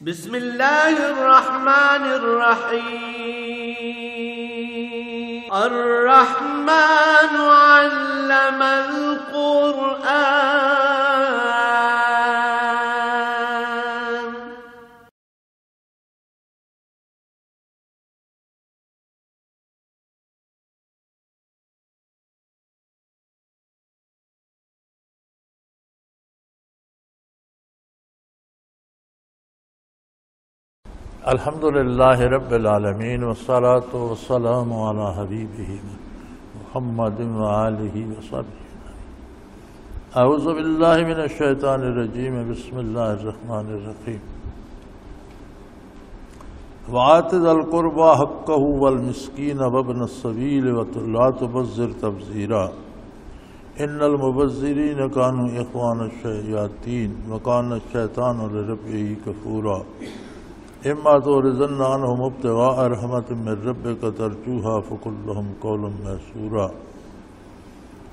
بسم اللہ الرحمن الرحیم الرحمن علم القرآن الحمدللہ رب العالمین والصلاة والسلام علی حبیبہ محمد وآلہ وصحبہ اعوذ باللہ من الشیطان الرجیم بسم اللہ الرحمن الرحیم وآت ذا القربى حقہ والمسکین وابن السبیل ولا تبذر تبذیرا ان المبذرین کانوا اخوان الشیاطین وکان الشیطان لربہ کفورا اما تورزن عنہم ابتغاء رحمت من ربک ترجوها فقل لهم قولا میسورا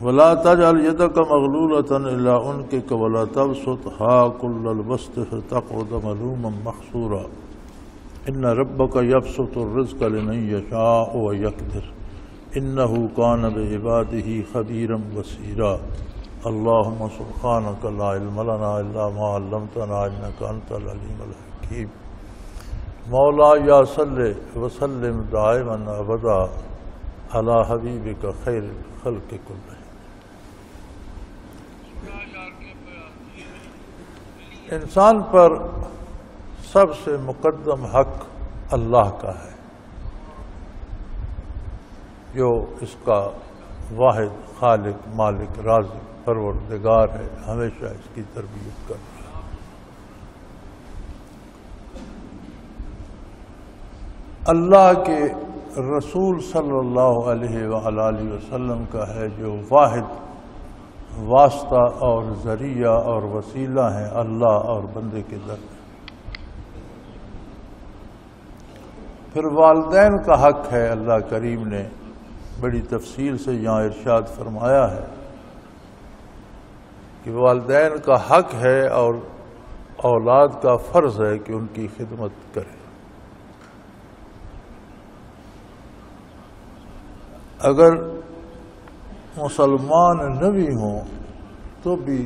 ولا تجعل يدك مغلولة الى عنقك ولا تبسطها كل البسط فتقعد ملوما محسورا ان ربك يبسط الرزق لمن يشاء ويقدر انه كان بعباده خبيرا بصيرا اللهم سبحانك لا علم لنا الا ما علمتنا انك انت العليم الحكيم مولا یا صلی وسلم دائما ابدا علی حبیبک خیر الخلق کلہم۔ انسان پر سب سے مقدم حق اللہ کا ہے جو اس کا واحد خالق مالک رازق پروردگار ہے، ہمیشہ اس کی تربیت کر رہا ہے۔ اللہ کے رسول صلی اللہ علیہ وآلہ وسلم کا ہے جو واحد واسطہ اور ذریعہ اور وسیلہ ہیں اللہ اور بندے کے درمیان۔ پھر والدین کا حق ہے، اللہ کریم نے بڑی تفصیل سے یہاں ارشاد فرمایا ہے کہ والدین کا حق ہے اور اولاد کا فرض ہے کہ ان کی خدمت کرے۔ اگر مسلمان نہ بھی ہوں تو بھی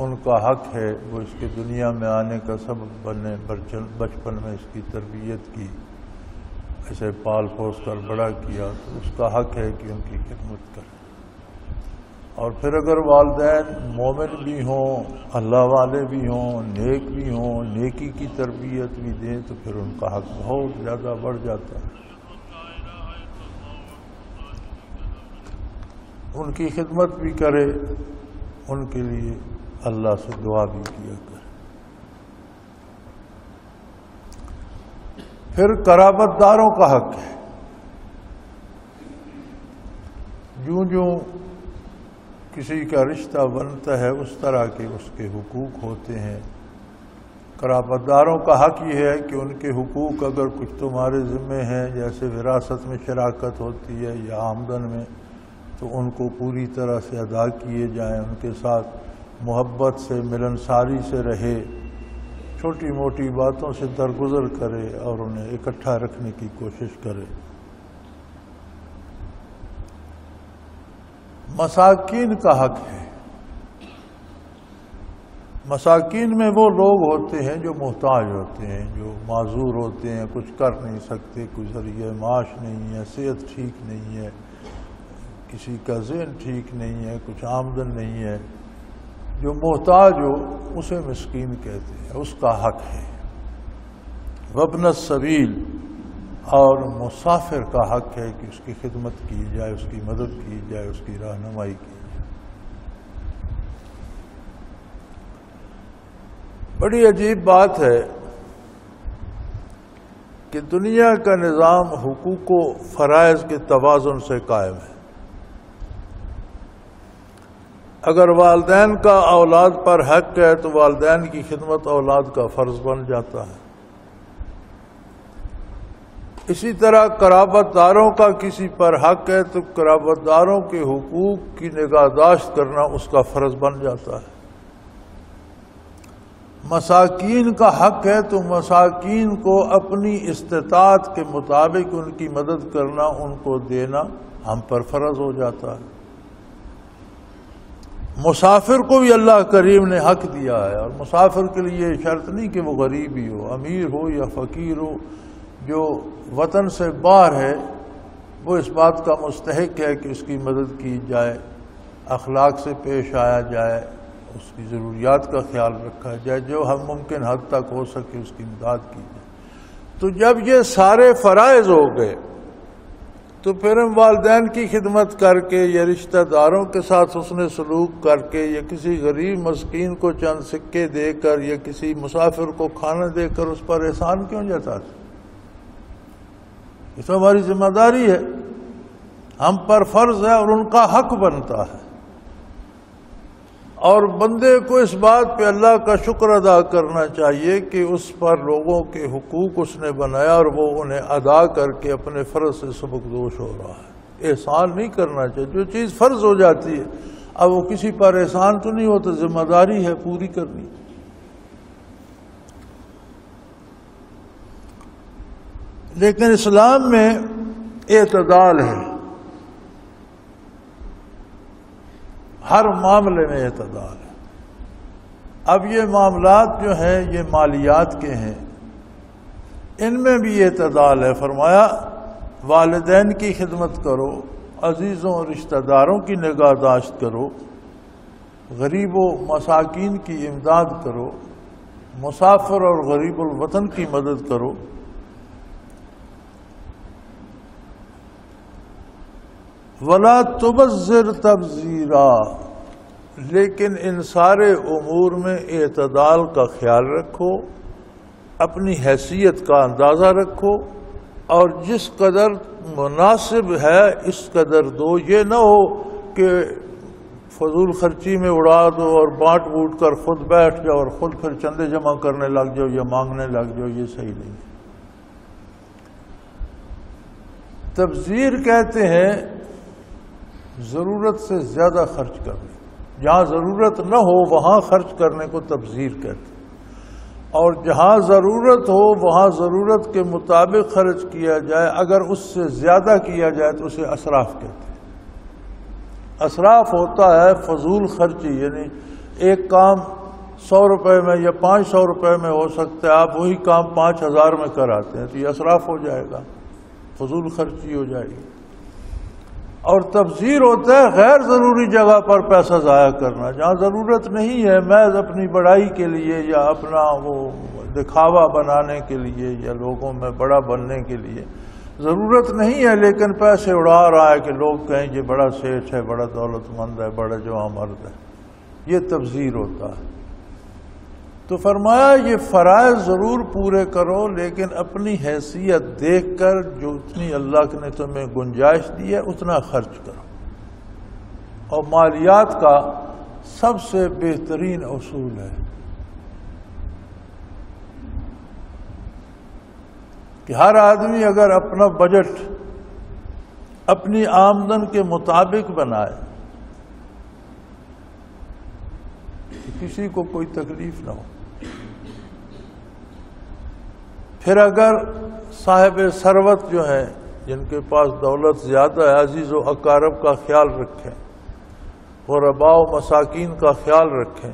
ان کا حق ہے وہ اس کے دنیا میں آنے کا سبب بنے، بچپن میں اس کی تربیت کی، اسے پال پوس کر بڑا کیا تو اس کا حق ہے کہ ان کی خدمت کرے۔ اور پھر اگر والدین مومن بھی ہوں، اللہ والے بھی ہوں، نیک بھی ہوں، نیکی کی تربیت بھی دیں تو پھر ان کا حق بہت زیادہ بڑھ جاتا ہے۔ ان کی خدمت بھی کرے، ان کے لیے اللہ سے دعا بھی کیا کرے۔ پھر قرابت داروں کا حق ہے، جوں جوں کسی کا رشتہ بنتا ہے اس طرح کے اس کے حقوق ہوتے ہیں۔ قرابت داروں کا حق یہ ہے کہ ان کے حقوق اگر کچھ تمہارے ذمے ہیں، جیسے وراثت میں شراکت ہوتی ہے یا آمدن میں، تو ان کو پوری طرح سے ادا کیے جائیں، ان کے ساتھ محبت سے ملنساری سے رہے، چھوٹی موٹی باتوں سے درگزر کرے اور انہیں اکٹھا رکھنے کی کوشش کرے۔ مساکین کا حق ہے، مساکین میں وہ لوگ ہوتے ہیں جو محتاج ہوتے ہیں، جو معذور ہوتے ہیں، کچھ کر نہیں سکتے، کوئی ذریعہ معاش نہیں ہے، صحت ٹھیک نہیں ہے، کسی کا ذہن ٹھیک نہیں ہے، کچھ آمدن نہیں ہے، جو محتاج ہو اسے مسکین کہتے ہیں، اس کا حق ہے۔ وابن السبیل، اور مسافر کا حق ہے کہ اس کی خدمت کی جائے، اس کی مدد کی جائے، اس کی رہنمائی کی جائے۔ بڑی عجیب بات ہے کہ دنیا کا نظام حقوق و فرائض کے توازن سے قائم ہے۔ اگر والدین کا اولاد پر حق ہے تو والدین کی خدمت اولاد کا فرض بن جاتا ہے۔ اسی طرح قرابت داروں کا کسی پر حق ہے تو قرابت داروں کے حقوق کی نگہداشت کرنا اس کا فرض بن جاتا ہے۔ مساکین کا حق ہے تو مساکین کو اپنی استطاعت کے مطابق ان کی مدد کرنا، ان کو دینا ہم پر فرض ہو جاتا ہے۔ مسافر کو بھی اللہ کریم نے حق دیا ہے، اور مسافر کے لیے یہ شرط نہیں کہ وہ غریب ہی ہو، امیر ہو یا فقیر ہو، جو وطن سے باہر ہے وہ اس بات کا مستحق ہے کہ اس کی مدد کی جائے، اخلاق سے پیش آیا جائے، اس کی ضروریات کا خیال رکھا جائے، جو ہم ممکن حد تک ہو سکے اس کی امداد کی جائے۔ تو جب یہ سارے فرائض ہو گئے تو پھر ہم والدین کی خدمت کر کے یا رشتہ داروں کے ساتھ حسن سلوک کر کے یا کسی غریب مسکین کو چند سکے دے کر یا کسی مسافر کو کھانا دے کر اس پر احسان کیوں جتاتے؟ یہ تو ہماری ذمہ داری ہے، ہم پر فرض ہے اور ان کا حق بنتا ہے۔ اور بندے کو اس بات پہ اللہ کا شکر ادا کرنا چاہیے کہ اس پر لوگوں کے حقوق اس نے بنایا اور وہ انہیں ادا کر کے اپنے فرض سے سبکدوش ہو رہا ہے۔ احسان نہیں کرنا چاہیے، جو چیز فرض ہو جاتی ہے اب وہ کسی پر احسان تو نہیں ہوتا، ذمہ داری ہے پوری کرنی۔ لیکن اسلام میں اعتدال ہے، ہر معاملے میں اعتدال ہے۔ اب یہ معاملات جو ہیں یہ مالیات کے ہیں، ان میں بھی اعتدال ہے۔ فرمایا والدین کی خدمت کرو، عزیزوں اور رشتہ داروں کی نگہداشت کرو، غریب و مساکین کی امداد کرو، مسافر اور غریب الوطن کی مدد کرو۔ وَلَا تُبَذِّرْ تَبْذِيرًا، لیکن ان سارے امور میں اعتدال کا خیال رکھو، اپنی حیثیت کا اندازہ رکھو، اور جس قدر مناسب ہے اس قدر دو۔ یہ نہ ہو کہ فضول خرچی میں اڑا دو اور بانٹ بوٹ کر خود بیٹھ جاؤ اور خود پھر چندے جمع کرنے لگ جاؤ یا مانگنے لگ جاؤ، یہ صحیح نہیں ہے۔ تبذیر کہتے ہیں ضرورت سے زیادہ خرچ کرنے، جہاں ضرورت نہ ہو وہاں خرچ کرنے کو تبذیر کہتے ہیں، اور جہاں ضرورت ہو وہاں ضرورت کے مطابق خرچ کیا جائے، اگر اس سے زیادہ کیا جائے تو اسے اسراف کہتے ہیں۔ اسراف ہوتا ہے فضول خرچی، یعنی ایک کام 100 روپے میں یا 500 روپے میں ہو سکتا ہے، آپ وہی کام 5000 میں کراتے ہیں تو یہ اسراف ہو جائے گا، فضول خرچی ہو جائے گی۔ اور تبذیر ہوتا ہے غیر ضروری جگہ پر پیسہ ضائع کرنا، جہاں ضرورت نہیں ہے، محض اپنی بڑائی کے لیے یا اپنا وہ دکھاوا بنانے کے لیے یا لوگوں میں بڑا بننے کے لیے ضرورت نہیں ہے، لیکن پیسے اڑا رہا ہے کہ لوگ کہیں یہ بڑا سیٹھ ہے، بڑا دولت مند ہے، بڑا جواں مرد ہے، یہ تبذیر ہوتا ہے۔ تو فرمایا یہ فرائض ضرور پورے کرو، لیکن اپنی حیثیت دیکھ کر جو اتنی اللہ نے تمہیں گنجائش دی ہے اتنا خرچ کرو۔ اور مالیات کا سب سے بہترین اصول ہے کہ ہر آدمی اگر اپنا بجٹ اپنی آمدن کے مطابق بنائے تو کسی کو کوئی تکلیف نہ ہو۔ پھر اگر صاحب ثروت جو ہیں جن کے پاس دولت زیادہ ہے، عزیز و اقارب کا خیال رکھیں، غرباء و مساکین کا خیال رکھیں،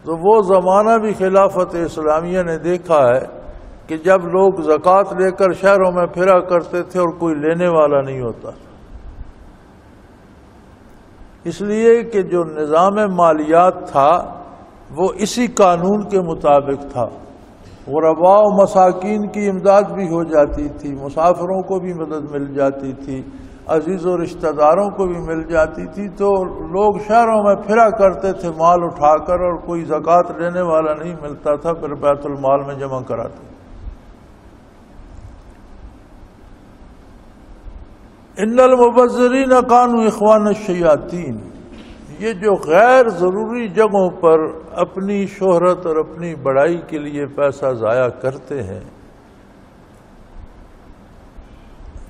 تو وہ زمانہ بھی خلافت اسلامیہ نے دیکھا ہے کہ جب لوگ زکوٰۃ لے کر شہروں میں پھرا کرتے تھے اور کوئی لینے والا نہیں ہوتا، اس لیے کہ جو نظام مالیات تھا وہ اسی قانون کے مطابق تھا۔ غرباء و مساکین کی امداد بھی ہو جاتی تھی، مسافروں کو بھی مدد مل جاتی تھی، عزیز و رشتہ داروں کو بھی مل جاتی تھی، تو لوگ شہروں میں پھرا کرتے تھے مال اٹھا کر، اور کوئی زکوٰۃ لینے والا نہیں ملتا تھا، پھر بیت المال میں جمع کراتے۔ ان المبذرین کانوا اخوان الشیاطین، یہ جو غیر ضروری جگہوں پر اپنی شہرت اور اپنی بڑائی کے لیے پیسہ ضائع کرتے ہیں،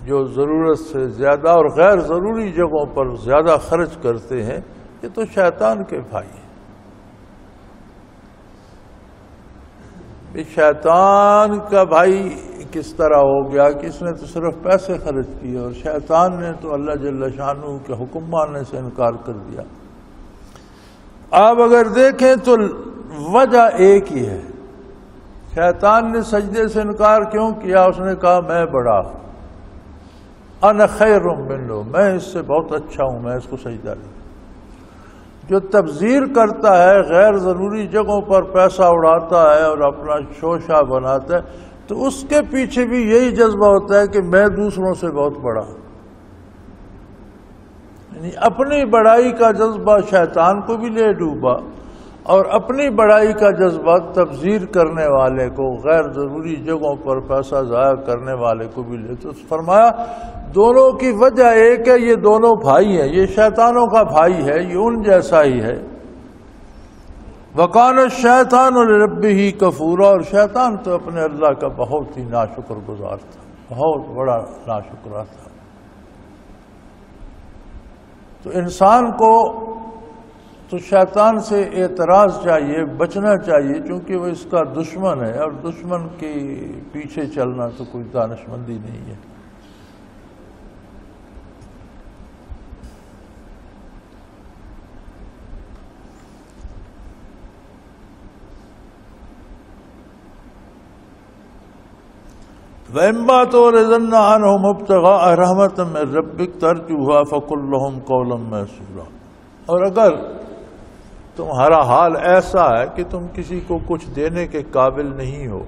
جو ضرورت سے زیادہ اور غیر ضروری جگہوں پر زیادہ خرچ کرتے ہیں، یہ تو شیطان کے بھائی ہیں۔ شیطان کا بھائی کس طرح ہو گیا کہ اس نے تو صرف پیسے خرچ کیے اور شیطان نے تو اللہ جل شانہ کے حکم ماننے سے انکار کر دیا۔ آپ اگر دیکھیں تو وجہ ایک ہی ہے، شیطان نے سجدے سے انکار کیوں کیا؟ اس نے کہا میں بڑا، انا خیر منہ، میں اس سے بہت اچھا ہوں، میں اس کو سجدہ نہیں۔ جو تبذیر کرتا ہے، غیر ضروری جگہوں پر پیسہ اڑاتا ہے اور اپنا شوشہ بناتا ہے، تو اس کے پیچھے بھی یہی جذبہ ہوتا ہے کہ میں دوسروں سے بہت بڑا ہوں۔ یعنی اپنی بڑائی کا جذبہ شیطان کو بھی لے ڈوبا، اور اپنی بڑائی کا جذبہ تبذیر کرنے والے کو، غیر ضروری جگہوں پر پیسہ ضائع کرنے والے کو بھی لے۔ تو فرمایا دونوں کی وجہ ایک ہے، یہ دونوں بھائی ہیں، یہ شیطانوں کا بھائی ہے، یہ ان جیسا ہی ہے۔ وَقَانَ الشَّيْطَانُ لِرَبِّهِ كَفُورًا، اور شیطان تو اپنے اللہ کا بہت ہی ناشکر گزار تھا، بہت بڑا ناشکرا تھا۔ تو انسان کو تو شیطان سے اعتراض چاہیے، بچنا چاہیے، چونکہ وہ اس کا دشمن ہے، اور دشمن کے پیچھے چلنا تو کوئی دانش مندی نہیں ہے۔ وَإِمَّا تُعْرِضَنَّ عَنْهُمُ ابْتِغَاءَ رَحْمَةٍ مِّن رَّبِّكَ تَرْجُوهَا فَقُل لَّهُمْ قَوْلًا مَّيْسُورًا، اور اگر تمہارا حال ایسا ہے کہ تم کسی کو کچھ دینے کے قابل نہیں ہو،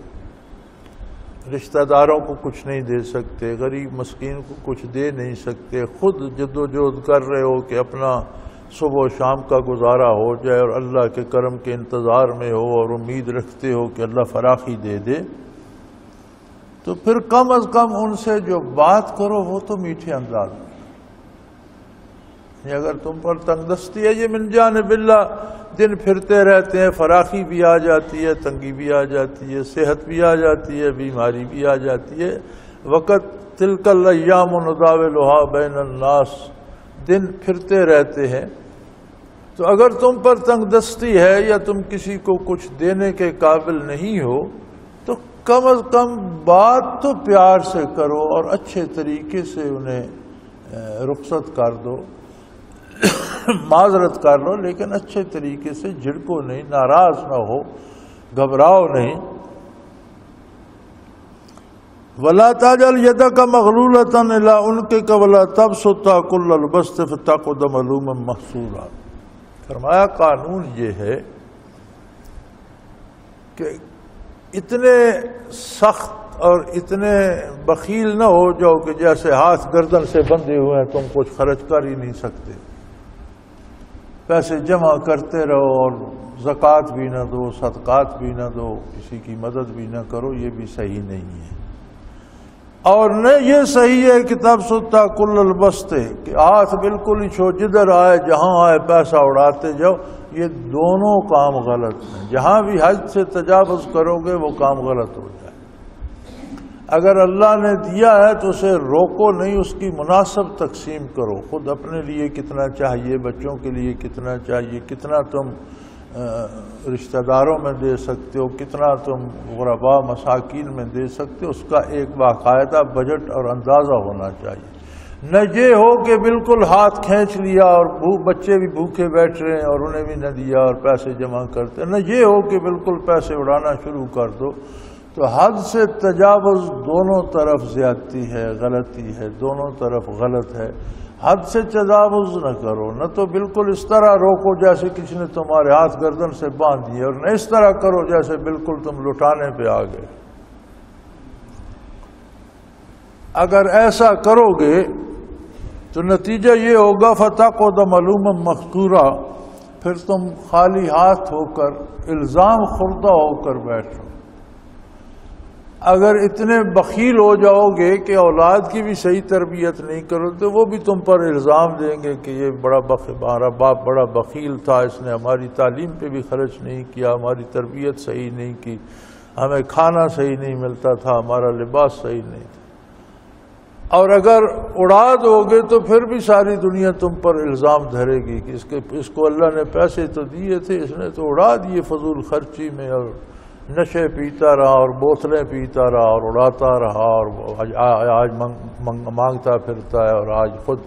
رشتہ داروں کو کچھ نہیں دے سکتے، غریب مسکین کو کچھ دے نہیں سکتے، خود جدوجہد کر رہے ہو کہ اپنا صبح و شام کا گزارا ہو جائے اور اللہ کے کرم کے انتظار میں ہو اور امید رکھتے ہو کہ اللہ فراخی دے دے، تو پھر کم از کم ان سے جو بات کرو وہ تو میٹھے انداز میں۔ یہ اگر تم پر تنگ دستی ہے، یہ من جانب اللہ، دن پھرتے رہتے ہیں، فراخی بھی آ جاتی ہے، تنگی بھی آ جاتی ہے، صحت بھی آ جاتی ہے، بیماری بھی آ جاتی ہے۔ وقت تلک الایام نداولها بین الناس، دن پھرتے رہتے ہیں۔ تو اگر تم پر تنگ دستی ہے یا تم کسی کو کچھ دینے کے قابل نہیں ہو، تو کم از کم بات تو پیار سے کرو اور اچھے طریقے سے انہیں رخصت کر دو، معذرت کر لو، لیکن اچھے طریقے سے، جھڑکو نہیں، ناراض نہ ہو، گھبراؤ نہیں۔ وَلَا تَجْعَلْ يَدَكَ مَغْلُولَةً إِلَىٰ عُنُقِكَ وَلَا تَبْسُطْهَا كُلَّ الْبَسْطِ فَتَقْعُدَ مَلُومًا مَحْسُورًا۔ فرمایا قانون یہ ہے کہ اتنے سخت اور اتنے بخیل نہ ہو جاؤ کہ جیسے ہاتھ گردن سے بندھے ہوئے ہیں، تم کچھ خرچ کر ہی نہیں سکتے، پیسے جمع کرتے رہو اور زکوٰۃ بھی نہ دو، صدقات بھی نہ دو، کسی کی مدد بھی نہ کرو، یہ بھی صحیح نہیں ہے۔ اور نہ یہ صحیح ہے کہ تبسطا کل البسط، کہ ہاتھ بالکل ہی چھو، جدھر آئے جہاں آئے پیسہ اڑاتے جاؤ، یہ دونوں کام غلط ہیں۔ جہاں بھی حد سے تجاوز کرو گے وہ کام غلط ہو جائے۔ اگر اللہ نے دیا ہے تو اسے روکو نہیں، اس کی مناسب تقسیم کرو، خود اپنے لیے کتنا چاہیے، بچوں کے لیے کتنا چاہیے، کتنا تم رشتہ داروں میں دے سکتے ہو، کتنا تم غرباء مساکین میں دے سکتے ہو، اس کا ایک باقاعدہ بجٹ اور اندازہ ہونا چاہیے۔ نہ یہ ہو کہ بالکل ہاتھ کھینچ لیا اور بچے بھی بھوکے بیٹھ رہے ہیں اور انہیں بھی نہ دیا اور پیسے جمع کرتے، نہ یہ ہو کہ بالکل پیسے اڑانا شروع کر دو۔ تو حد سے تجاوز دونوں طرف زیادتی ہے، غلطی ہے، دونوں طرف غلط ہے۔ حد سے تجاوز نہ کرو، نہ تو بالکل اس طرح روکو جیسے کسی نے تمہارے ہاتھ گردن سے باندھ دیے، اور نہ اس طرح کرو جیسے بالکل تم لٹانے پہ آ گئے۔ اگر ایسا کرو گے تو نتیجہ یہ ہوگا فَتَقْعُدَ مَلُومًا مَحْسُورًا، پھر تم خالی ہاتھ ہو کر، الزام خوردہ ہو کر بیٹھو۔ اگر اتنے بخیل ہو جاؤ گے کہ اولاد کی بھی صحیح تربیت نہیں کرو تو وہ بھی تم پر الزام دیں گے کہ یہ ہمارا باپ بڑا بخیل تھا، اس نے ہماری تعلیم پہ بھی خرچ نہیں کیا، ہماری تربیت صحیح نہیں کی، ہمیں کھانا صحیح نہیں ملتا تھا، ہمارا لباس صحیح نہیں تھا۔ اور اگر اڑا دو گے تو پھر بھی ساری دنیا تم پر الزام دھرے گی کہ اس کو اللہ نے پیسے تو دیے تھے، اس نے تو اڑا دیے فضول خرچی میں اور نشے پیتا رہا اور بوتلیں پیتا رہا اور اڑاتا رہا اور آج مانگتا پھرتا ہے اور آج خود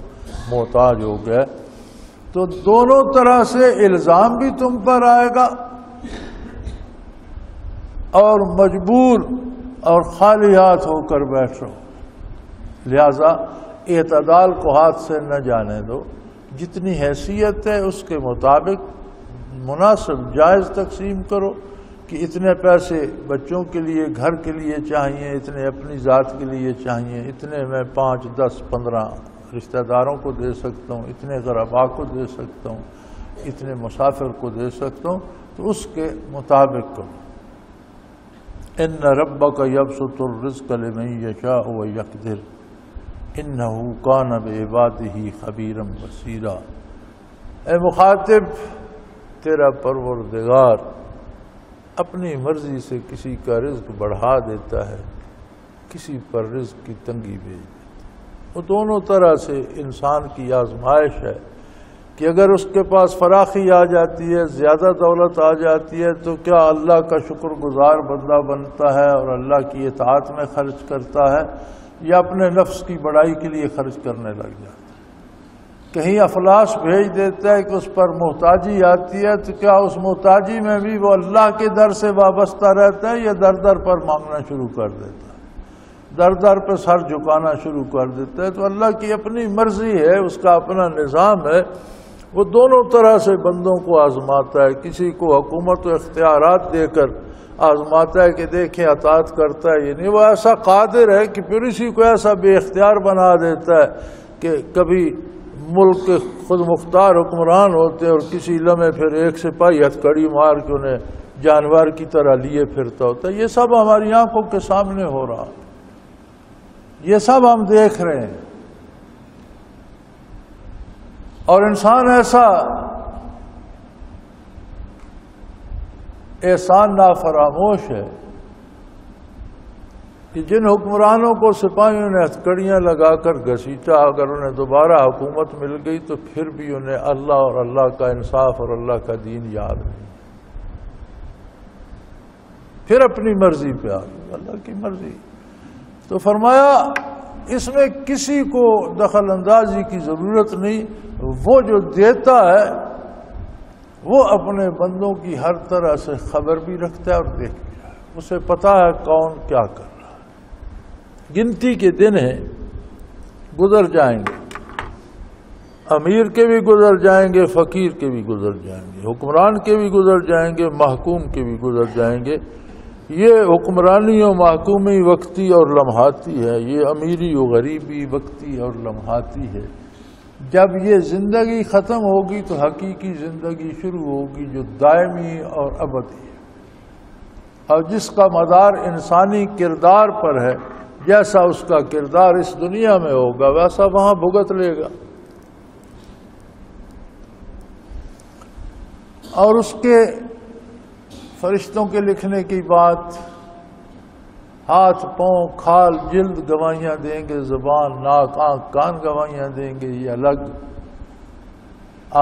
محتاج ہو گیا، تو دونوں طرح سے الزام بھی تم پر آئے گا اور مجبور اور خالی ہاتھ ہو کر بیٹھ رہو۔ لہذا اعتدال کو ہاتھ سے نہ جانے دو، جتنی حیثیت ہے اس کے مطابق مناسب جائز تقسیم کرو کہ اتنے پیسے بچوں کے لیے گھر کے لیے چاہیے، اتنے اپنی ذات کے لیے چاہیے، اتنے میں 5 10 15 رشتہ داروں کو دے سکتا ہوں، اتنے غرباء کو دے سکتا ہوں، اتنے مسافر کو دے سکتا ہوں، تو اس کے مطابق کرو۔ ان ربک یبسط الرزق لمن یشاء ویقدر انہ کان بعبادہ خبیرا بصیرا۔ اے مخاطب، تیرا پروردگار اپنی مرضی سے کسی کا رزق بڑھا دیتا ہے، کسی پر رزق کی تنگی بھیج دیتا ہے۔ وہ دونوں طرح سے انسان کی آزمائش ہے کہ اگر اس کے پاس فراخی آ جاتی ہے، زیادہ دولت آ جاتی ہے، تو کیا اللہ کا شکر گزار بندہ بنتا ہے اور اللہ کی اطاعت میں خرچ کرتا ہے، یا اپنے نفس کی بڑائی کے لیے خرچ کرنے لگ جاتا ہے؟ کہیں افلاس بھیج دیتا ہے کہ اس پر محتاجی آتی ہے، تو کیا اس محتاجی میں بھی وہ اللہ کے در سے وابستہ رہتا ہے، یا در در پر مانگنا شروع کر دیتا ہے، در در پہ سر جھکانا شروع کر دیتا ہے؟ تو اللہ کی اپنی مرضی ہے، اس کا اپنا نظام ہے، وہ دونوں طرح سے بندوں کو آزماتا ہے۔ کسی کو حکومت و اختیارات دے کر آزماتا ہے کہ دیکھیں اطاعت کرتا ہے، یہ نہیں، وہ ایسا قادر ہے کہ پھر اسی کو ایسا بے اختیار بنا دیتا ہے کہ کبھی ملک کے خود مختار حکمران ہوتے اور کسی لمحے پھر ایک سپاہی ہتھکڑی مار کے انہیں جانور کی طرح لیے پھرتا ہوتا ہے۔ یہ سب ہماری آنکھوں کے سامنے ہو رہا، یہ سب ہم دیکھ رہے ہیں، اور انسان ایسا احسان نافراموش ہے کہ جن حکمرانوں کو سپاہیوں نے ہتھکڑیاں لگا کر گھسیٹا، اگر انہیں دوبارہ حکومت مل گئی تو پھر بھی انہیں اللہ اور اللہ کا انصاف اور اللہ کا دین یاد نہیں، پھر اپنی مرضی پہ آ گئی، اللہ کی مرضی۔ تو فرمایا اس میں کسی کو دخل اندازی کی ضرورت نہیں، وہ جو دیتا ہے وہ اپنے بندوں کی ہر طرح سے خبر بھی رکھتا ہے اور دیکھ بھی رہا ہے، اسے پتا ہے کون کیا کر رہا ہے۔ گنتی کے دن ہیں، گزر جائیں گے، امیر کے بھی گزر جائیں گے، فقیر کے بھی گزر جائیں گے، حکمران کے بھی گزر جائیں گے، محکوم کے بھی گزر جائیں گے۔ یہ حکمرانی و محکومی وقتی اور لمحاتی ہے، یہ امیری و غریبی وقتی اور لمحاتی ہے۔ جب یہ زندگی ختم ہوگی تو حقیقی زندگی شروع ہوگی جو دائمی اور ابدی ہے، اور جس کا مدار انسانی کردار پر ہے، جیسا اس کا کردار اس دنیا میں ہوگا ویسا وہاں بھگت لے گا، اور اس کے فرشتوں کے لکھنے کی بات، ہاتھ پاؤں کھال جلد گواہیاں دیں گے، زبان ناک آنکھ کان گواہیاں دیں گے، یہ الگ،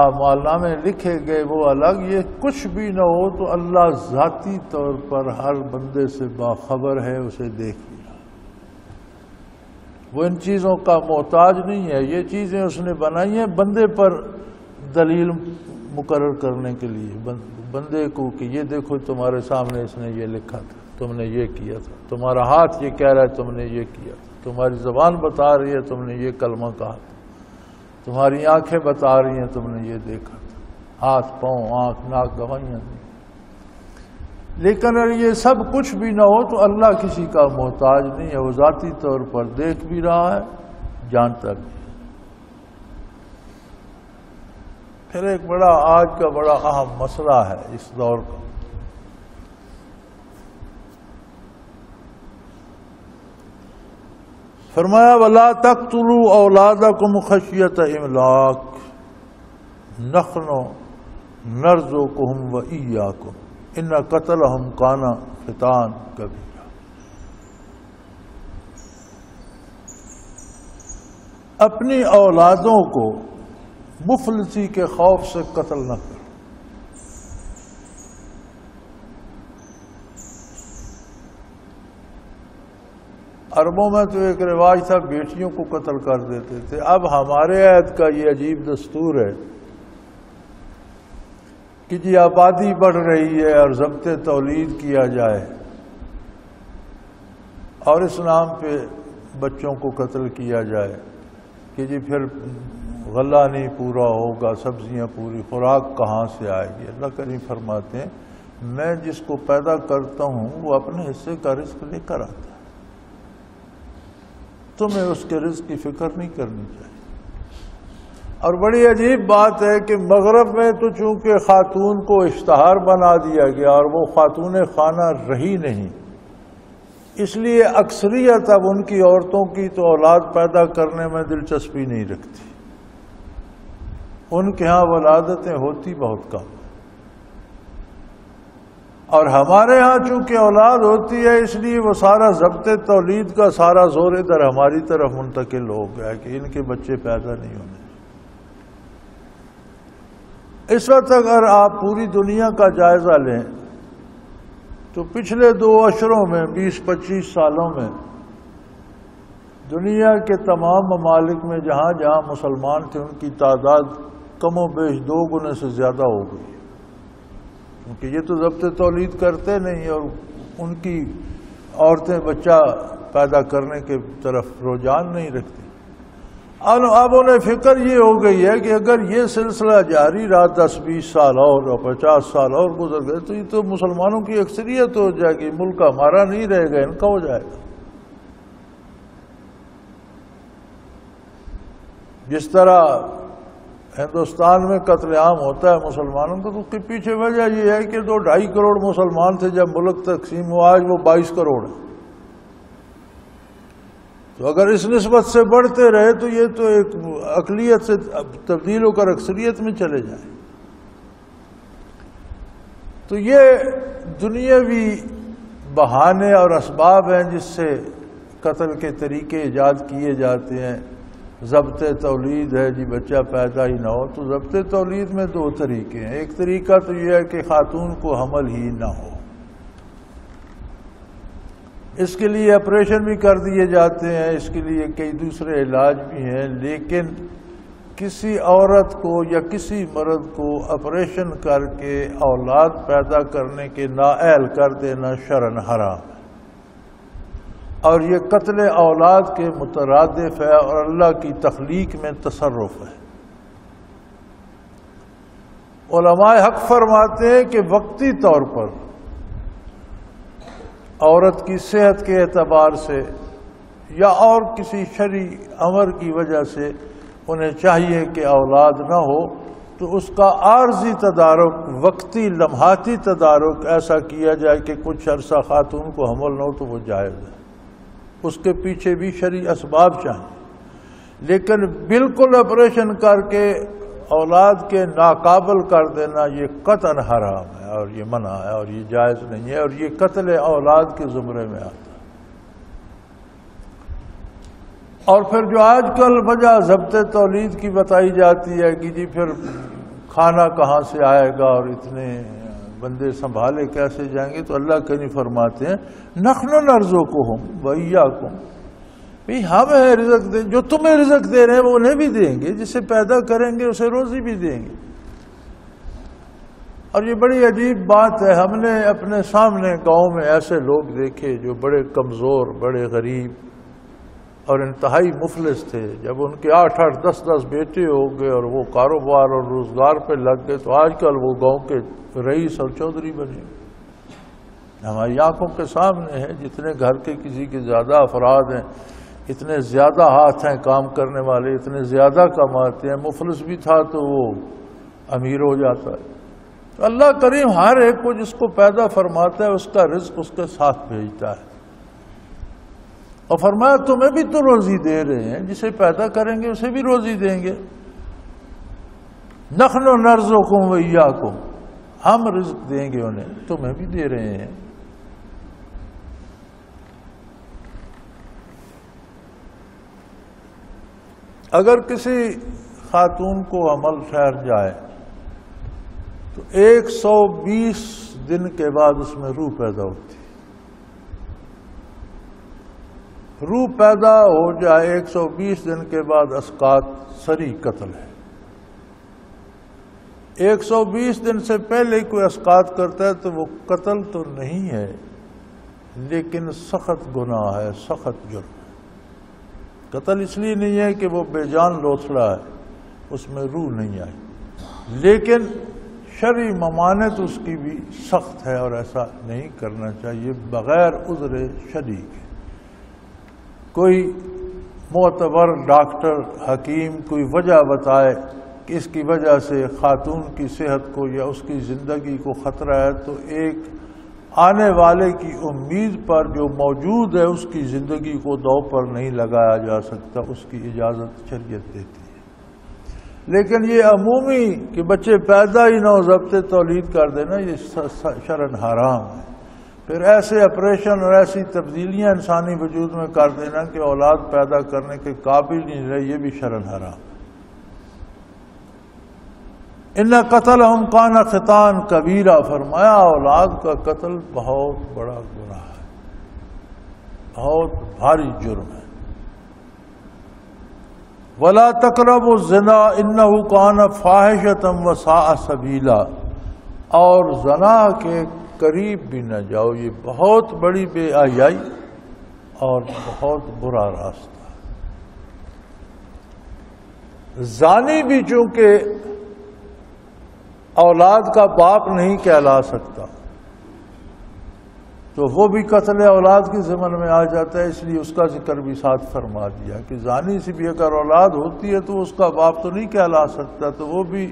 اعمال نامے لکھے گئے وہ الگ۔ یہ کچھ بھی نہ ہو تو اللہ ذاتی طور پر ہر بندے سے باخبر ہے، اسے دیکھ لیا، وہ ان چیزوں کا محتاج نہیں ہے۔ یہ چیزیں اس نے بنائی ہیں بندے پر دلیل مقرر کرنے کے لیے، بندے کو کہ یہ دیکھو تمہارے سامنے اس نے یہ لکھا تھا، تم نے یہ کیا تھا، تمہارا ہاتھ یہ کہہ رہا ہے تم نے یہ کیا تھا، تمہاری زبان بتا رہی ہے تم نے یہ کلمہ کہا تھا، تمہاری آنکھیں بتا رہی ہیں تم نے یہ دیکھا تھا، ہاتھ پاؤں آنکھ ناک گواہیاں دی۔ لیکن اگر یہ سب کچھ بھی نہ ہو تو اللہ کسی کا محتاج نہیں ہے، وہ ذاتی طور پر دیکھ بھی رہا ہے، جانتا بھی ہے۔ پھر ایک بڑا آج کا بڑا اہم مسئلہ ہے اس دور کا، فرمایا وَلَا تَقْتُلُوا أَوْلَادَكُمْ خَشْيَةَ إِمْلَاقٍ نَحْنُ نَرْزُقُهُمْ وَإِيَّاكُمْ إِنَّ قَتْلَهُمْ كَانَ خِطْئًا كَبِيرًا۔ اپنی اولادوں کو مفلسی کے خوف سے قتل نہ کرو، عربوں میں تو ایک رواج تھا بیٹیوں کو قتل کر دیتے تھے. اب ہمارے عہد کا یہ عجیب دستور ہے کہ جی آبادی بڑھ رہی ہے اور ضبط تولید کیا جائے اور اس نام پہ بچوں کو قتل کیا جائے کہ جی پھر غلہ نہیں پورا ہوگا, سبزیاں پوری, خوراک کہاں سے آئے گی. اللہ کریم فرماتے ہیں میں جس کو پیدا کرتا ہوں وہ اپنے حصے کا رزق لے کر آتا ہے, تمہیں اس کے رزق کی فکر نہیں کرنی چاہیے. اور بڑی عجیب بات ہے کہ مغرب میں تو چونکہ خاتون کو اشتہار بنا دیا گیا اور وہ خاتون خانہ رہی نہیں, اس لیے اکثریت اب ان کی عورتوں کی تو اولاد پیدا کرنے میں دلچسپی نہیں رکھتی. ان کے ہاں ولادتیں ہوتی بہت کم, اور ہمارے ہاں چونکہ اولاد ہوتی ہے اس لیے وہ سارا ضبط تولید کا سارا زور ادھر ہماری طرف منتقل ہو گیا کہ ان کے بچے پیدا نہیں ہونے. اس وقت اگر آپ پوری دنیا کا جائزہ لیں تو پچھلے 2 عشروں میں 20-25 سالوں میں دنیا کے تمام ممالک میں جہاں جہاں مسلمان تھے ان کی تعداد کم و بیش 2 گنے سے زیادہ ہو گئی, کیونکہ یہ تو ضبط تولید کرتے نہیں اور ان کی عورتیں بچہ پیدا کرنے کے طرف رجحان نہیں رکھتی. اب انہیں فکر یہ ہو گئی ہے کہ اگر یہ سلسلہ جاری رہا 10-20 سال اور 50 سال اور گزر گئے تو یہ تو مسلمانوں کی اکثریت ہو جائے گی, ملک ہمارا نہیں رہے گا, ان کا ہو جائے گا. جس طرح ہندوستان میں قتل عام ہوتا ہے مسلمانوں کو, تو اس کے پیچھے وجہ یہ ہے کہ 2-2.5 کروڑ مسلمان تھے جب ملک تقسیم ہوا, آج وہ 22 کروڑ ہے. تو اگر اس نسبت سے بڑھتے رہے تو یہ تو ایک اقلیت سے تبدیل ہو کر اکثریت میں چلے جائیں. تو یہ دنیاوی بہانے اور اسباب ہیں جس سے قتل کے طریقے ایجاد کیے جاتے ہیں. ضبط تولید ہے جی بچہ پیدا ہی نہ ہو, تو ضبط تولید میں 2 طریقے ہیں. ایک طریقہ تو یہ ہے کہ خاتون کو حمل ہی نہ ہو, اس کے لیے آپریشن بھی کر دیے جاتے ہیں, اس کے لیے کئی دوسرے علاج بھی ہیں, لیکن کسی عورت کو یا کسی مرد کو آپریشن کر کے اولاد پیدا کرنے کے نااہل کر دینا شرعاً حرام ہے, اور یہ قتل اولاد کے مترادف ہے اور اللہ کی تخلیق میں تصرف ہے. علماء حق فرماتے ہیں کہ وقتی طور پر عورت کی صحت کے اعتبار سے یا اور کسی شرعی امر کی وجہ سے انہیں چاہیے کہ اولاد نہ ہو, تو اس کا عارضی تدارک, وقتی لمحاتی تدارک ایسا کیا جائے کہ کچھ عرصہ خاتون کو حمل نہ ہو تو وہ جائز ہے. اس کے پیچھے بھی شرعی اسباب چاہیے, لیکن بالکل آپریشن کر کے اولاد کے ناقابل کر دینا یہ قطعاً حرام ہے اور یہ منع ہے اور یہ جائز نہیں ہے, اور یہ قتل اولاد کے زمرے میں آتا ہے. اور پھر جو آج کل وجہ ضبط تولید کی بتائی جاتی ہے کہ جی پھر کھانا کہاں سے آئے گا اور اتنے بندے سنبھالے کیسے جائیں گے, تو اللہ کریم فرماتے ہیں نحن نرزقکم وإیاکم, بھئی ہم ہیں رزق دیں, جو تمہیں رزق دے رہے ہیں وہ انہیں بھی دیں گے, جسے پیدا کریں گے اسے روزی بھی دیں گے. اور یہ بڑی عجیب بات ہے, ہم نے اپنے سامنے گاؤں میں ایسے لوگ دیکھے جو بڑے کمزور, بڑے غریب اور انتہائی مفلس تھے. جب ان کے 8-8 10-10 بیٹے ہو گئے اور وہ کاروبار اور روزگار پہ لگ گئے, تو آج کل وہ گاؤں کے رئیس اور چودھری بنے. ہماری آنکھوں کے سامنے ہے, جتنے گھر کے کسی کے زیادہ افراد ہیں, اتنے زیادہ ہاتھ ہیں کام کرنے والے, اتنے زیادہ کماتے ہیں. مفلس بھی تھا تو وہ امیر ہو جاتا ہے. تو اللہ کریم ہر ایک کو جس کو پیدا فرماتا ہے اس کا رزق اس کے ساتھ بھیجتا ہے, اور فرمایا تمہیں بھی تو روزی دے رہے ہیں, جسے پیدا کریں گے اسے بھی روزی دیں گے. نحن نرزقکم وإیاکم, ہم رزق دیں گے انہیں, تمہیں بھی دے رہے ہیں. اگر کسی خاتون کو حمل ٹھہر جائے تو 120 دن کے بعد اس میں روح پیدا ہوتی ہے. روح پیدا ہو جائے 120 دن کے بعد اسقاط سری قتل ہے۔ 120 دن سے پہلے کوئی اسقاط کرتا ہے تو وہ قتل تو نہیں ہے، لیکن سخت گناہ ہے، سخت جرم ہے۔ قتل اس لیے نہیں ہے کہ وہ بے جان لوتھڑا ہے، اس میں روح نہیں آئی، لیکن شرعی ممانعت اس کی بھی سخت ہے اور ایسا نہیں کرنا چاہیے بغیر عذر شرعی کے۔ کوئی معتبر ڈاکٹر حکیم کوئی وجہ بتائے کہ اس کی وجہ سے خاتون کی صحت کو یا اس کی زندگی کو خطرہ ہے، تو ایک آنے والے کی امید پر جو موجود ہے اس کی زندگی کو داؤ پر نہیں لگایا جا سکتا، اس کی اجازت شریعت دیتی ہے۔ لیکن یہ عمومی کہ بچے پیدا ہی نہ ہو ضبط تولید کر دینا، یہ شرعاً حرام ہے۔ پھر ایسے آپریشن اور ایسی تبدیلیاں انسانی وجود میں کر دینا کہ اولاد پیدا کرنے کے قابل نہیں رہے، یہ بھی شرعاً حرام ہے۔ ان قتلہم کان خطأ کبیرہ، فرمایا اولاد کا قتل بہت بڑا گناہ ہے، بہت بھاری جرم ہے۔ ولا تقربوا الزنا انہ کان فاحشۃ وساء سبیلا، اور زنا کے قریب بھی نہ جاؤ، یہ بہت بڑی بے حیائی اور بہت برا راستہ۔ زانی بھی چونکہ اولاد کا باپ نہیں کہلا سکتا تو وہ بھی قتل اولاد کی ضمن میں آ جاتا ہے، اس لیے اس کا ذکر بھی ساتھ فرما دیا کہ زانی سے بھی اگر اولاد ہوتی ہے تو اس کا باپ تو نہیں کہلا سکتا، تو وہ بھی،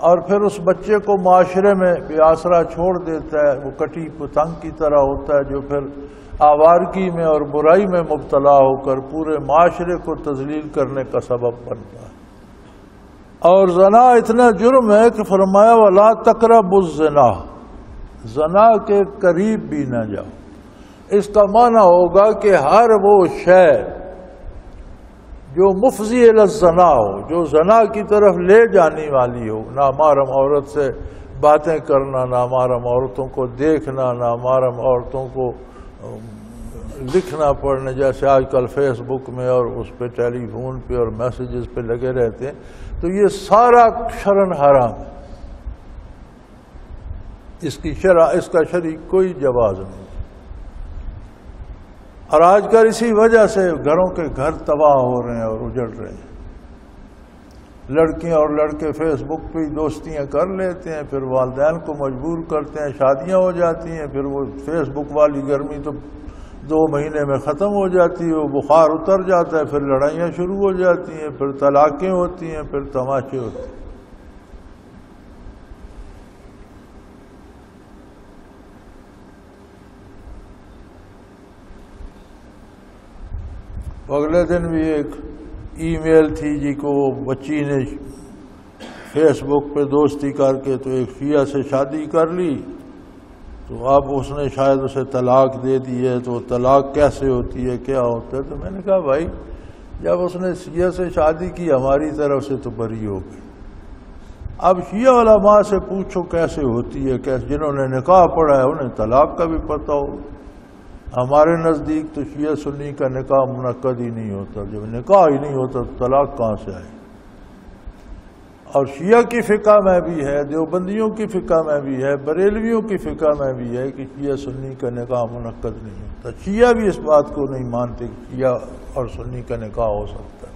اور پھر اس بچے کو معاشرے میں بے آسرا چھوڑ دیتا ہے، وہ کٹی پتنگ کی طرح ہوتا ہے جو پھر آوارگی میں اور برائی میں مبتلا ہو کر پورے معاشرے کو تذلیل کرنے کا سبب بنتا ہے۔ اور زنا اتنا جرم ہے کہ فرمایا وَلَا تَقْرَبُوا الزِّنَا، زنا کے قریب بھی نہ جاؤ۔ اس کا معنی ہوگا کہ ہر وہ شے جو مفضی الی الزنا ہو، جو زنا کی طرف لے جانے والی ہو، نامحرم عورت سے باتیں کرنا، نامحرم عورتوں کو دیکھنا، نامحرم عورتوں کو لکھنا پڑھنا، جیسے آج کل فیس بک میں اور اس پہ ٹیلی فون پہ اور میسیجز پہ لگے رہتے ہیں، تو یہ سارا شرعاً حرام ہے۔ اس کا شرعی کوئی جواز نہیں۔ اور آج کل اسی وجہ سے گھروں کے گھر تباہ ہو رہے ہیں اور اجڑ رہے ہیں۔ لڑکیاں اور لڑکے فیس بک پہ دوستیاں کر لیتے ہیں، پھر والدین کو مجبور کرتے ہیں، شادیاں ہو جاتی ہیں، پھر وہ فیس بک والی گرمی تو 2 مہینے میں ختم ہو جاتی ہے، وہ بخار اتر جاتا ہے، پھر لڑائیاں شروع ہو جاتی ہیں، پھر طلاقیں ہوتی ہیں، پھر تماشے ہوتے ہیں۔ اگلے دن بھی ایک ای میل تھی جی کو بچی نے فیس بک پہ دوستی کر کے تو ایک شیعہ سے شادی کر لی، تو اب اس نے شاید اسے طلاق دے دی ہے، تو طلاق کیسے ہوتی ہے، کیا ہوتا ہے؟ تو میں نے کہا بھائی جب اس نے شیعہ سے شادی کی ہماری طرف سے تو بری ہو گئی، اب شیعہ علماء سے پوچھو کیسے ہوتی ہے، کیسے، جنہوں نے نکاح پڑھا ہے انہیں طلاق کا بھی پتہ ہو۔ ہمارے نزدیک تو شیعہ سنی کا نکاح منعقد ہی نہیں ہوتا، جب نکاح ہی نہیں ہوتا تو طلاق کہاں سے آئے؟ اور شیعہ کی فقہ میں بھی ہے، دیوبندیوں کی فقہ میں بھی ہے، بریلویوں کی فقہ میں بھی ہے کہ شیعہ سنی کا نکاح منعقد نہیں ہوتا۔ شیعہ بھی اس بات کو نہیں مانتے کہ شیعہ اور سنی کا نکاح ہو سکتا ہے،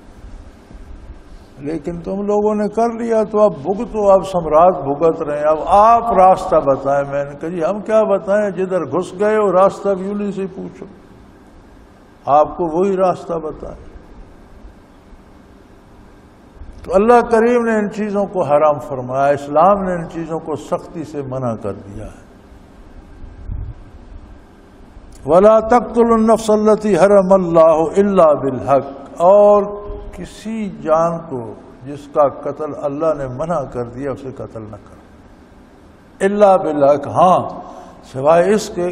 لیکن تم لوگوں نے کر لیا تو اب بھگتو، اب سمراٹ بھگت رہے ہیں۔ اب آپ راستہ بتائیں۔ میں نے کہا جی ہم کیا بتائیں، جدھر گھس گئے ہو راستہ بھی انہیں سے پوچھو، آپ کو وہی راستہ بتائیں۔ تو اللہ کریم نے ان چیزوں کو حرام فرمایا، اسلام نے ان چیزوں کو سختی سے منع کر دیا ہے۔ وَلَا تَقْتُلُوا النَّفْسَ الَّتِي حَرَمَ اللَّهُ إِلَّا بِالْحَقِّ، اور کسی جان کو جس کا قتل اللہ نے منع کر دیا اسے قتل نہ کرو، الا بالحق، ہاں سوائے اس کے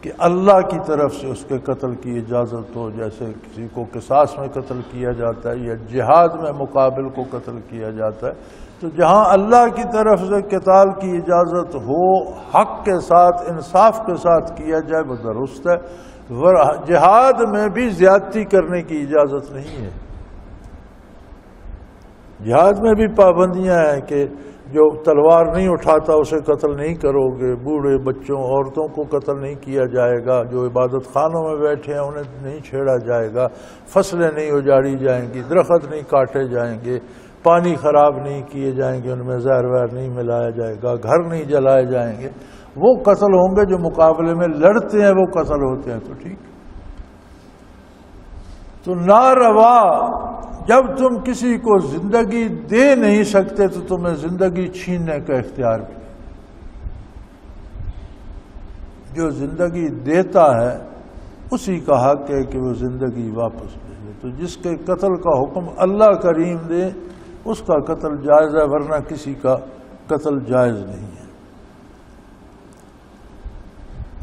کہ اللہ کی طرف سے اس کے قتل کی اجازت ہو، جیسے کسی کو قصاص میں قتل کیا جاتا ہے یا جہاد میں مقابل کو قتل کیا جاتا ہے، تو جہاں اللہ کی طرف سے قتال کی اجازت ہو، حق کے ساتھ انصاف کے ساتھ کیا جائے وہ درست ہے۔ جہاد میں بھی زیادتی کرنے کی اجازت نہیں ہے. جہاد میں بھی پابندیاں ہیں کہ جو تلوار نہیں اٹھاتا اسے قتل نہیں کرو گے، بوڑھے بچوں عورتوں کو قتل نہیں کیا جائے گا، جو عبادت خانوں میں بیٹھے ہیں انہیں نہیں چھیڑا جائے گا، فصلیں نہیں اجاڑی جائیں گی، درخت نہیں کاٹے جائیں گے، پانی خراب نہیں کیے جائیں گے، ان میں زہر وہر نہیں ملایا جائے گا، گھر نہیں جلائے جائیں گے. وہ قتل ہوں گے جو مقابلے میں لڑتے ہیں، وہ قتل ہوتے ہیں. تو ٹھیک. تو ناروا جب تم کسی کو زندگی دے نہیں سکتے تو تمہیں زندگی چھیننے کا اختیار بھی. جو زندگی دیتا ہے اسی کا حق ہے کہ وہ زندگی واپس لے. تو جس کے قتل کا حکم اللہ کریم دے اس کا قتل جائز ہے، ورنہ کسی کا قتل جائز نہیں ہے.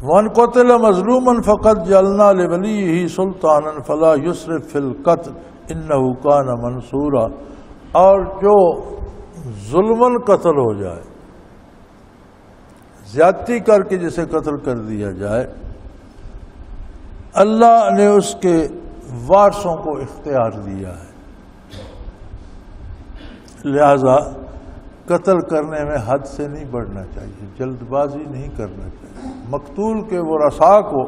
وَمَنْ قُتِلَ مَظْلُومًا فَقَدْ جَعَلْنَا لِوَلِيِّهِ سُلْطَانًا فَلَا يُسْرِفْ فِي الْقَتْلِ إِنَّهُ كَانَ مَنْصُورًا. اور جو ظلماً قتل ہو جائے، زیادتی کر کے جسے قتل کر دیا جائے، اللہ نے اس کے وارثوں کو اختیار دیا ہے. لہذا قتل کرنے میں حد سے نہیں بڑھنا چاہیے، جلد بازی نہیں کرنا چاہیے. مقتول کے ورثاء کو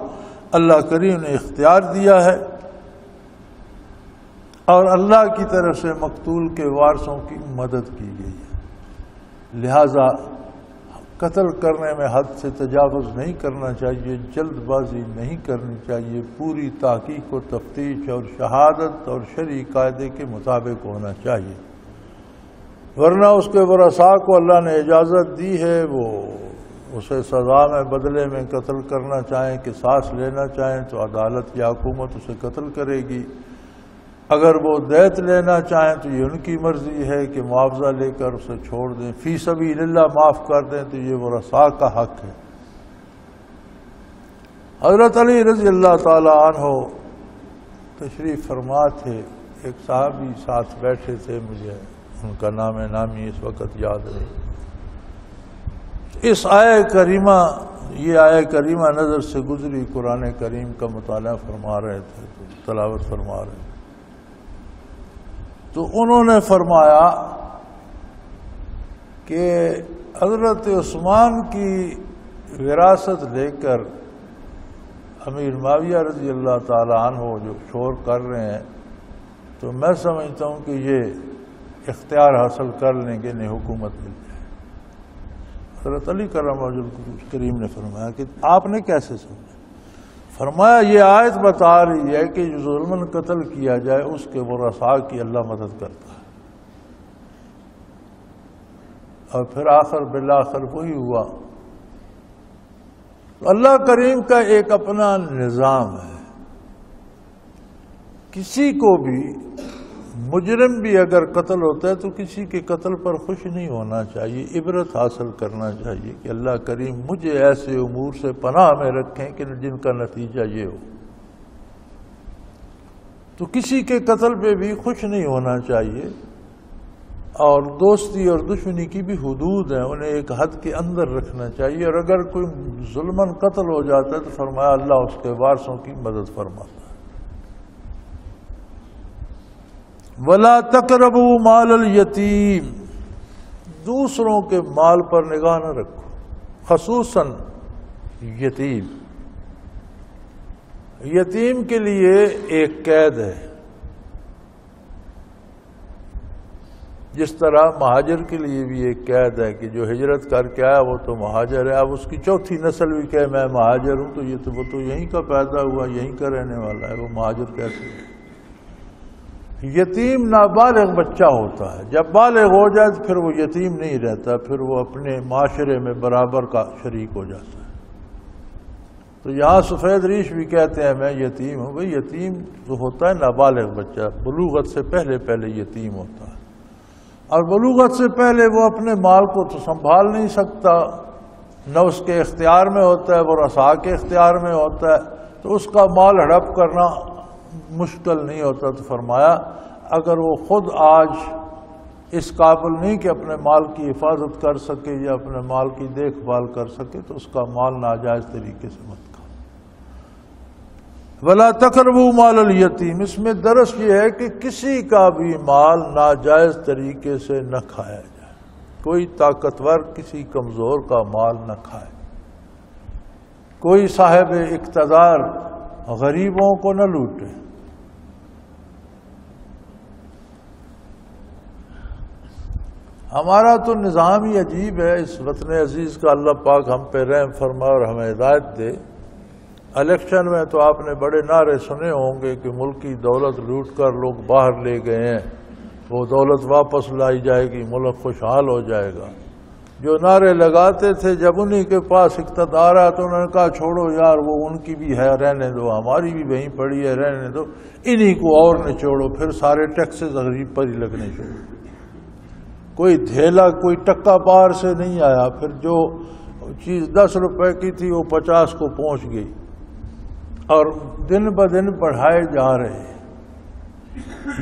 اللہ کریم نے اختیار دیا ہے اور اللہ کی طرف سے مقتول کے وارثوں کی مدد کی گئی ہے. لہذا قتل کرنے میں حد سے تجاوز نہیں کرنا چاہیے، جلد بازی نہیں کرنی چاہیے، پوری تحقیق و تفتیش اور شہادت اور شرعی قاعدے کے مطابق ہونا چاہیے. ورنہ اس کے ورثاء کو اللہ نے اجازت دی ہے، وہ اسے سزا میں بدلے میں قتل کرنا چاہیں، قصاص لینا چاہیں تو عدالت یا حکومت اسے قتل کرے گی. اگر وہ دیت لینا چاہیں تو یہ ان کی مرضی ہے کہ معاوضہ لے کر اسے چھوڑ دیں، فی سبیل اللہ معاف کر دیں، تو یہ ورثاء کا حق ہے. حضرت علی رضی اللہ تعالی عنہ تشریف فرما تھے، ایک صحابی ساتھ بیٹھے تھے، مجھے ان کا نام نامی اس وقت یاد نہیں. اس آیہ کریمہ، یہ آیہ کریمہ نظر سے گزری، قرآن کریم کا مطالعہ فرما رہے تھے، تو تلاوت فرما رہے تھے. تو انہوں نے فرمایا کہ حضرت عثمان کی وراثت لے کر امیر معاویہ رضی اللہ تعالی عنہ جو شور کر رہے ہیں، تو میں سمجھتا ہوں کہ یہ اختیار حاصل کر لیں گے، انہیں حکومت مل جائے. حضرت علی کرم اللہ کریم نے فرمایا کہ آپ نے کیسے سمجھا؟ فرمایا یہ آیت بتا رہی ہے کہ جو ظلماً قتل کیا جائے اس کے ورثاء کی اللہ مدد کرتا ہے. اور پھر آخر بالآخر وہی ہوا. تو اللہ کریم کا ایک اپنا نظام ہے. کسی کو بھی مجرم بھی اگر قتل ہوتا ہے تو کسی کے قتل پر خوش نہیں ہونا چاہیے، عبرت حاصل کرنا چاہیے کہ اللہ کریم مجھے ایسے امور سے پناہ میں رکھیں کہ جن کا نتیجہ یہ ہو. تو کسی کے قتل پہ بھی خوش نہیں ہونا چاہیے. اور دوستی اور دشمنی کی بھی حدود ہیں، انہیں ایک حد کے اندر رکھنا چاہیے. اور اگر کوئی ظلماً قتل ہو جاتا ہے تو فرمایا اللہ اس کے وارثوں کی مدد فرماتا ہے. وَلَا تَقْرَبُوا مَالَ الْيَتِيمِ، دوسروں کے مال پر نگاہ نہ رکھو، خصوصاً یتیم. یتیم کے لیے ایک قید ہے، جس طرح مہاجر کے لیے بھی ایک قید ہے کہ جو ہجرت کر کے آیا وہ تو مہاجر ہے. اب اس کی چوتھی نسل بھی کہے میں مہاجر ہوں، تو یہ تو وہ تو یہیں کا پیدا ہوا، یہیں کا رہنے والا ہے، وہ مہاجر کیسے ہے؟ یتیم نابالغ بچہ ہوتا ہے، جب بالغ ہو جائے تو پھر وہ یتیم نہیں رہتا، پھر وہ اپنے معاشرے میں برابر کا شریک ہو جاتا ہے. تو یہاں سفید ریش بھی کہتے ہیں میں یتیم ہوں. بھئی یتیم جو ہوتا ہے نابالغ بچہ، بلوغت سے پہلے یتیم ہوتا ہے. اور بلوغت سے پہلے وہ اپنے مال کو تو سنبھال نہیں سکتا، نہ اس کے اختیار میں ہوتا ہے، وہ ورثاء کے اختیار میں ہوتا ہے، تو اس کا مال ہڑپ کرنا مشکل نہیں ہوتا. تو فرمایا اگر وہ خود آج اس قابل نہیں کہ اپنے مال کی حفاظت کر سکے یا اپنے مال کی دیکھ بھال کر سکے تو اس کا مال ناجائز طریقے سے مت کھاؤ. ولا تقربوا مال الیتیم، اس میں درس یہ ہے کہ کسی کا بھی مال ناجائز طریقے سے نہ کھایا جائے، کوئی طاقتور کسی کمزور کا مال نہ کھائے، کوئی صاحب اقتدار غریبوں کو نہ لوٹے۔ ہمارا تو نظام ہی عجیب ہے، اس وطن عزیز کا اللہ پاک ہم پہ رحم فرمائے اور ہمیں ہدایت دے۔ الیکشن میں تو آپ نے بڑے نعرے سنے ہوں گے کہ ملکی دولت لوٹ کر لوگ باہر لے گئے ہیں، وہ دولت واپس لائی جائے گی، ملک خوشحال ہو جائے گا۔ جو نعرے لگاتے تھے جب انہی کے پاس اقتدار آیا تو انہوں نے کہا چھوڑو یار، وہ ان کی بھی ہے رہنے دو، ہماری بھی وہیں پڑی ہے رہنے دو، انہی کو اور نچوڑو۔ پھر سارے ٹیکسز غریب پر ہی لگنے شروع، کوئی دھیلا کوئی ٹکا پار سے نہیں آیا۔ پھر جو چیز 10 روپے کی تھی وہ 50 کو پہنچ گئی، اور دن بدن بڑھائے جا رہے ہیں۔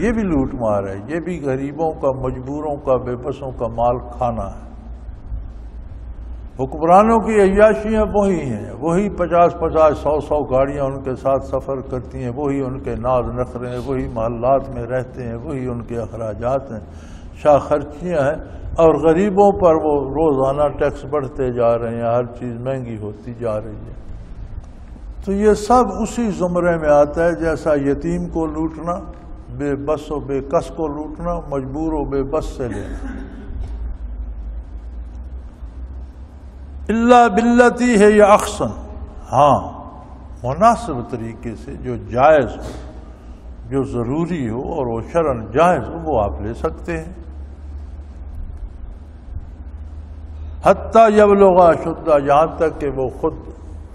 یہ بھی لوٹ مار ہے، یہ بھی غریبوں کا، مجبوروں کا، بے بسوں کا مال کھانا ہے۔ حکمرانوں کی عیاشیاں وہی ہیں، وہی 50-50 100 گاڑیاں ان کے ساتھ سفر کرتی ہیں، وہی ان کے ناز نخرے ہیں، وہی محلات میں رہتے ہیں، وہی ان کے اخراجات ہیں، شاہ خرچیاں ہیں، اور غریبوں پر وہ روزانہ ٹیکس بڑھتے جا رہے ہیں، ہر چیز مہنگی ہوتی جا رہی ہے۔ تو یہ سب اسی زمرے میں آتا ہے، جیسا یتیم کو لوٹنا، بے بس و بے کس کو لوٹنا، مجبور و بے بس سے لینا۔ اللہ باللتی ہے یا احسن، ہاں مناسب طریقے سے، جو جائز ہو، جو ضروری ہو اور وہ شرعاً جائز ہو، وہ آپ لے سکتے ہیں۔ حتیٰ یبلغ اشدہ، یہاں تک کہ وہ خود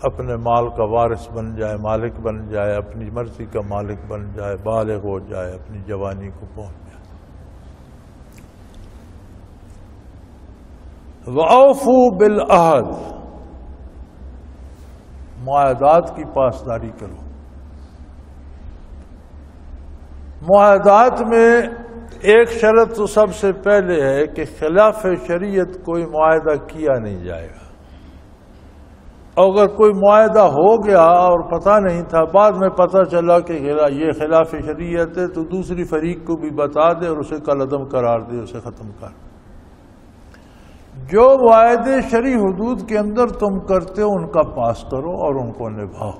اپنے مال کا وارث بن جائے، مالک بن جائے، اپنی مرضی کا مالک بن جائے، بالغ ہو جائے، اپنی جوانی کو پہنچ جائے۔ وَأَوْفُوا بِالْعَهْدِ، معاہدات کی پاسداری کرو۔ معاہدات میں ایک شرط تو سب سے پہلے ہے کہ خلاف شریعت کوئی معاہدہ کیا نہیں جائے گا۔ اگر کوئی معاہدہ ہو گیا اور پتہ نہیں تھا، بعد میں پتہ چلا کہ یہ خلاف شریعت ہے، تو دوسری فریق کو بھی بتا دے اور اسے کالعدم قرار دے، اسے ختم کر۔ جو معاہدے شرعی حدود کے اندر تم کرتے ہو ان کا پاس کرو اور ان کو نبھاؤ۔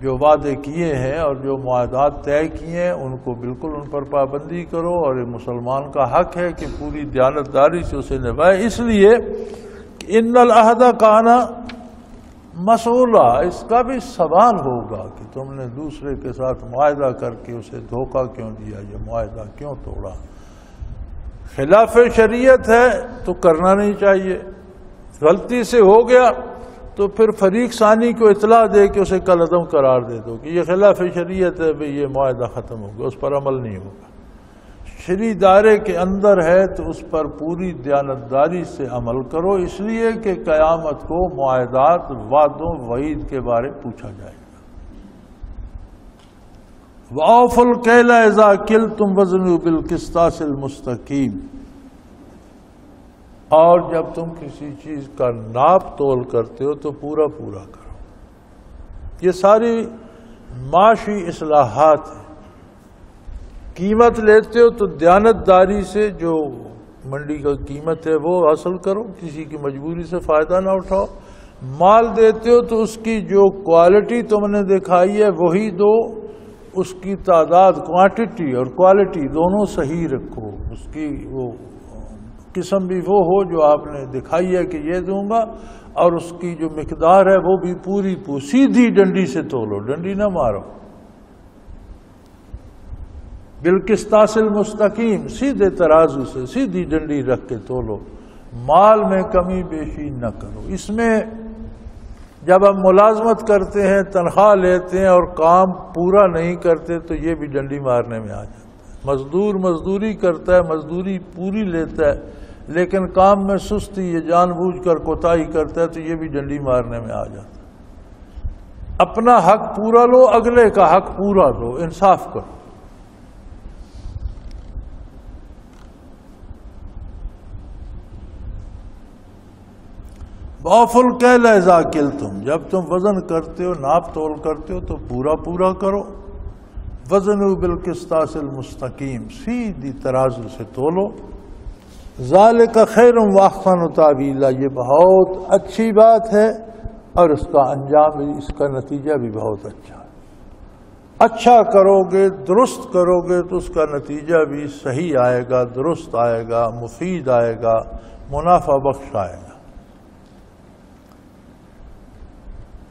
جو وعدے کیے ہیں اور جو معاہدات طے کیے ہیں ان کو بالکل ان پر پابندی کرو، اور یہ مسلمان کا حق ہے کہ پوری دیانتداری سے اسے نبھائے۔ اس لیے ان العہد کان مسئولہ، اس کا بھی سوال ہوگا کہ تم نے دوسرے کے ساتھ معاہدہ کر کے اسے دھوکہ کیوں دیا، یہ معاہدہ کیوں توڑا۔ خلاف شریعت ہے تو کرنا نہیں چاہیے، غلطی سے ہو گیا تو پھر فریق ثانی کو اطلاع دے کے اسے کالعدم قرار دے دو کہ یہ خلاف شریعت ہے، بھئی یہ معاہدہ ختم ہو گیا، اس پر عمل نہیں ہوگا۔ شرعی دائرے کے اندر ہے تو اس پر پوری دیانتداری سے عمل کرو، اس لیے کہ قیامت کو معاہدات، وعدوں، وعید کے بارے پوچھا جائے گا۔ وَأَوْفُوا الْكَيْلَ إِذَا كِلْتُمْ وَزْنُوا بِالْقِسْطَاسِ الْمُسْتَقِيمِ، اور جب تم کسی چیز کا ناپ تول کرتے ہو تو پورا پورا کرو۔ یہ ساری معاشی اصلاحات ہیں۔ قیمت لیتے ہو تو دیانتداری سے جو منڈی کا قیمت ہے وہ حاصل کرو، کسی کی مجبوری سے فائدہ نہ اٹھاؤ۔ مال دیتے ہو تو اس کی جو کوالٹی تم نے دکھائی ہے وہی دو، اس کی تعداد، کوانٹٹی اور کوالٹی دونوں صحیح رکھو، اس کی وہ قسم بھی وہ ہو جو آپ نے دکھائی ہے کہ یہ دوں گا، اور اس کی جو مقدار ہے وہ بھی پوری سیدھی ڈنڈی سے تولو، ڈنڈی نہ مارو۔ بالقسطاس المستقیم، سیدھے ترازو سے سیدھی ڈنڈی رکھ کے تولو، مال میں کمی بیشی نہ کرو۔ اس میں جب ہم ملازمت کرتے ہیں، تنخواہ لیتے ہیں اور کام پورا نہیں کرتے تو یہ بھی ڈنڈی مارنے میں آ جاتا ہے۔ مزدور مزدوری کرتا ہے، مزدوری پوری لیتا ہے، لیکن کام میں سستی، یہ جان بوجھ کر کوتاہی کرتا ہے تو یہ بھی ڈنڈی مارنے میں آ جاتا ہے۔ اپنا حق پورا لو، اگلے کا حق پورا دو، انصاف کرو۔ وَأَوْفُوا الْكَيْلَ إِذَا كِلْتُمْ، جب تم وزن کرتے ہو، ناپ تول کرتے ہو تو پورا پورا کرو. وَزْنُوا بِالْقِسْطَاسِ الْمُسْتَقِيمِ، سیدھی ترازو سے تولو. ذَلِكَ خَيْرٌ وَأَحْسَنُ تَأْوِيلًا، یہ بہت اچھی بات ہے اور اس کا انجام بھی، اس کا نتیجہ بھی بہت اچھا ہے. اچھا کرو گے، درست کرو گے تو اس کا نتیجہ بھی صحیح آئے گا، درست آئے گا، مفید آئے گا، منافع بخش آئے گا.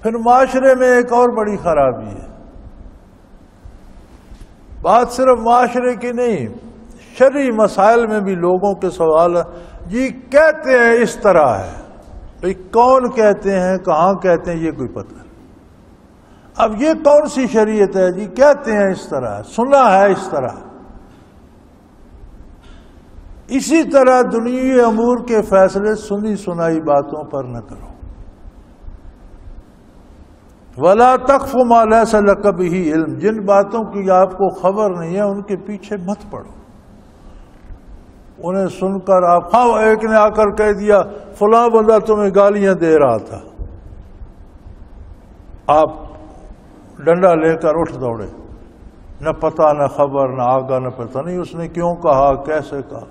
پھر معاشرے میں ایک اور بڑی خرابی ہے، بات صرف معاشرے کی نہیں، شرعی مسائل میں بھی لوگوں کے سوال ہے. جی کہتے ہیں اس طرح ہے، بھئی کون کہتے ہیں، کہاں کہتے ہیں، یہ کوئی پتہ نہیں. اب یہ کون سی شریعت ہے جی، کہتے ہیں اس طرح، سنا ہے اس طرح. اسی طرح دنیوی امور کے فیصلے سنی سنائی باتوں پر نہ کرو. وَلَا تَقْفُ مَا لَيْسَ لَكَ بِهِ عِلْمٌ، جن باتوں کی آپ کو خبر نہیں ہے ان کے پیچھے مت پڑو. انہیں سن کر آپ، ہاں ایک نے آ کر کہہ دیا فلاں بندہ تمہیں گالیاں دے رہا تھا، آپ ڈنڈا لے کر اٹھ دوڑے، نہ پتہ نہ خبر نہ آگاہ نہ پتہ نہیں اس نے کیوں کہا، کیسے کہا.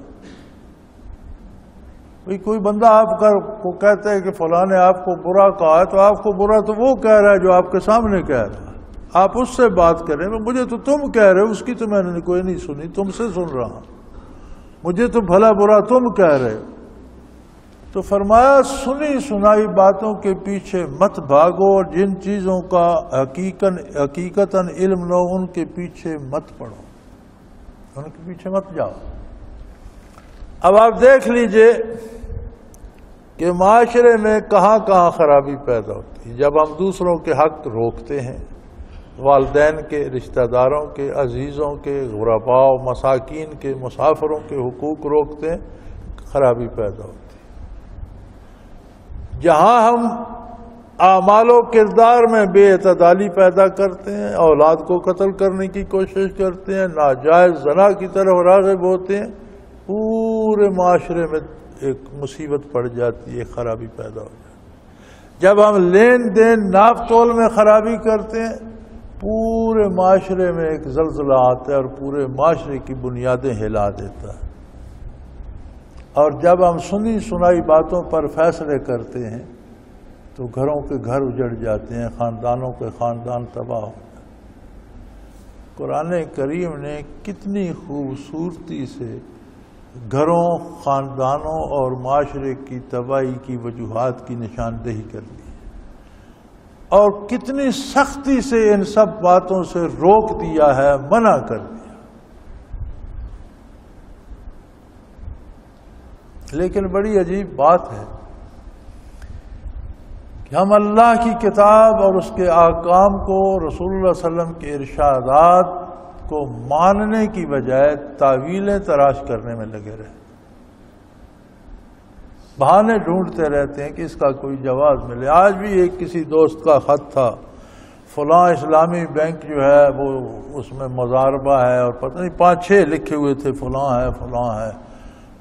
بھئی کوئی بندہ آپ کو کہتا ہے کہ فلاں نے آپ کو برا کہا ہے، تو آپ کو برا تو وہ کہہ رہا ہے جو آپ کے سامنے کہہ رہا ہے. آپ اس سے بات کریں. مجھے تو تم کہہ رہے ہو، اس کی تو میں نے کوئی نہیں سنی، تم سے سن رہا ہوں، مجھے تو بھلا برا تم کہہ رہے ہو. تو فرمایا سنی سنائی باتوں کے پیچھے مت بھاگو، اور جن چیزوں کا حقیقتاً علم نہ ہو ان کے پیچھے مت پڑو، ان کے پیچھے مت جاؤ. اب آپ دیکھ لیجئے کہ معاشرے میں کہاں کہاں خرابی پیدا ہوتی ہے. جب ہم دوسروں کے حق روکتے ہیں، والدین کے، رشتہ داروں کے، عزیزوں کے، غرباء و مساکین کے، مسافروں کے حقوق روکتے ہیں، خرابی پیدا ہوتی ہے. جہاں ہم اعمال و کردار میں بے اعتدالی پیدا کرتے ہیں، اولاد کو قتل کرنے کی کوشش کرتے ہیں، ناجائز زنا کی طرف راغب ہوتے ہیں، پورے معاشرے میں ایک مصیبت پڑ جاتی ہے، خرابی پیدا ہو جاتی ہے. جب ہم لین دین ناپ تول میں خرابی کرتے ہیں، پورے معاشرے میں ایک زلزلہ آتا ہے اور پورے معاشرے کی بنیادیں ہلا دیتا ہے. اور جب ہم سنی سنائی باتوں پر فیصلے کرتے ہیں تو گھروں کے گھر اجڑ جاتے ہیں، خاندانوں کے خاندان تباہ ہو جاتے ہیں. قرآن کریم نے کتنی خوبصورتی سے گھروں، خاندانوں اور معاشرے کی تباہی کی وجوہات کی نشاندہی کر دی، اور کتنی سختی سے ان سب باتوں سے روک دیا ہے، منع کر دیا. لیکن بڑی عجیب بات ہے کہ ہم اللہ کی کتاب اور اس کے احکام کو، رسول اللہ صلی اللہ علیہ وسلم کے ارشادات کو ماننے کی بجائے تاویلیں تراش کرنے میں لگے رہے، بہانے ڈھونڈتے رہتے ہیں کہ اس کا کوئی جواز ملے. آج بھی ایک کسی دوست کا خط تھا، فلاں اسلامی بینک جو ہے وہ اس میں مضاربہ ہے، اور پتہ نہیں 5-6 لکھے ہوئے تھے، فلاں ہے فلاں ہے،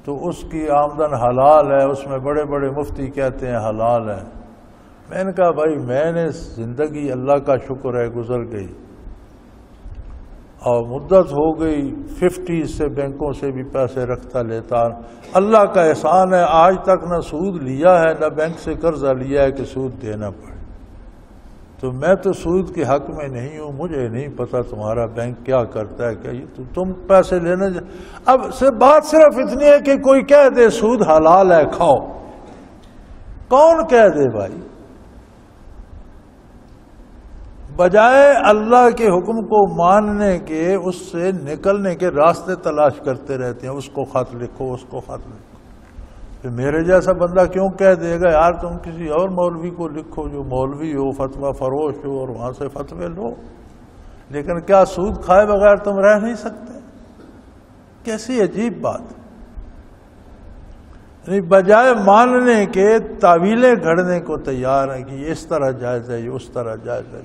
تو اس کی آمدن حلال ہے، اس میں بڑے بڑے مفتی کہتے ہیں حلال ہے. میں نے کہا بھائی میں نے زندگی اللہ کا شکر ہے گزر گئی اور مدت ہو گئی 50 سے بینکوں سے بھی پیسے رکھتا لیتا، اللہ کا احسان ہے آج تک نہ سود لیا ہے نہ بینک سے قرضہ لیا ہے کہ سود دینا پڑے. تو میں تو سود کے حق میں نہیں ہوں، مجھے نہیں پتا تمہارا بینک کیا کرتا ہے، کیا یہ تم پیسے لینا اب بات صرف اتنی ہے کہ کوئی کہہ دے سود حلال ہے کھاؤ. کون کہہ دے بھائی؟ بجائے اللہ کے حکم کو ماننے کے اس سے نکلنے کے راستے تلاش کرتے رہتے ہیں. اس کو خط لکھو، اس کو خط لکھو. پھر میرے جیسا بندہ کیوں کہہ دے گا یار تم کسی اور مولوی کو لکھو جو مولوی ہو، فتویٰ فروش ہو، اور وہاں سے فتوے لو. لیکن کیا سود کھائے بغیر تم رہ نہیں سکتے؟ کیسی عجیب بات. یعنی بجائے ماننے کے تعویلیں گھڑنے کو تیار ہیں کہ یہ اس طرح جائز ہے، یہ اس طرح جائز ہے.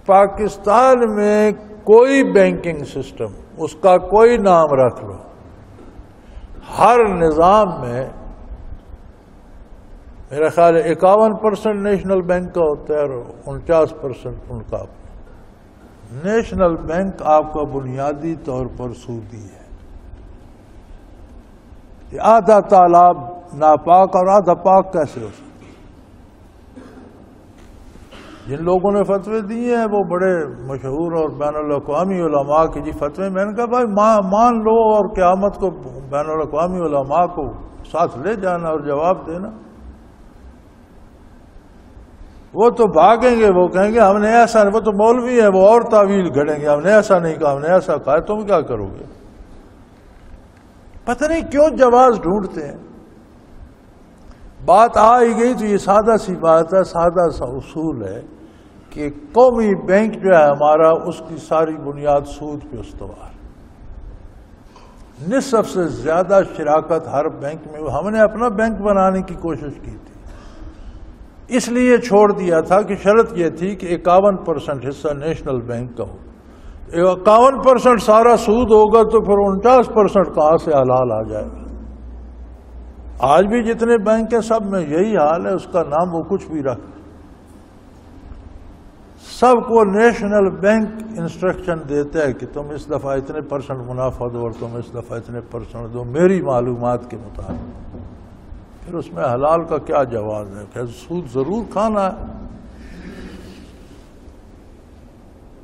پاکستان میں کوئی بینکنگ سسٹم، اس کا کوئی نام رکھ لو، ہر نظام میں میرا خیال ہے 51% نیشنل بینک کا ہوتا ہے اور 49% ان کا. نیشنل بینک آپ کا بنیادی طور پر سودی ہے. آدھا تالاب ناپاک اور آدھا پاک کیسے ہو سکتا؟ جن لوگوں نے فتوے دیے ہیں وہ بڑے مشہور اور بین الاقوامی علماء کے جی فتوے. میں نے کہا بھائی مان لو اور قیامت کو بین الاقوامی علماء کو ساتھ لے جانا اور جواب دینا. وہ تو بھاگیں گے, وہ کہیں گے ہم نے ایسا نہیں, وہ تو مولوی ہیں, وہ اور تعویل گھڑیں گے, ہم نے ایسا نہیں کہا, ہم نے ایسا کہا. تم کیا کرو گے؟ پتہ نہیں کیوں جواز ڈھونڈتے ہیں. بات آ ہی گئی تو یہ سادہ سی بات ہے, سادہ سا اصول ہے کہ قومی بینک جو ہے ہمارا, اس کی ساری بنیاد سود پہ استوار. نصف سے زیادہ شراکت ہر بینک میں. ہم نے اپنا بینک بنانے کی کوشش کی تھی, اس لیے چھوڑ دیا تھا کہ شرط یہ تھی کہ 51% حصہ نیشنل بینک کا ہو. 51% سارا سود ہوگا تو پھر 49% کہاں سے حلال آ جائے گا. آج بھی جتنے بینک ہیں سب میں یہی حال ہے. اس کا نام وہ کچھ بھی رکھ, سب کو نیشنل بینک انسٹرکشن دیتا ہے کہ تم اس دفعہ اتنے % منافع دو اور تم اس دفعہ اتنے % دو میری معلومات کے مطابق. پھر اس میں حلال کا کیا جواز ہے؟ کہ سود ضرور کھانا ہے.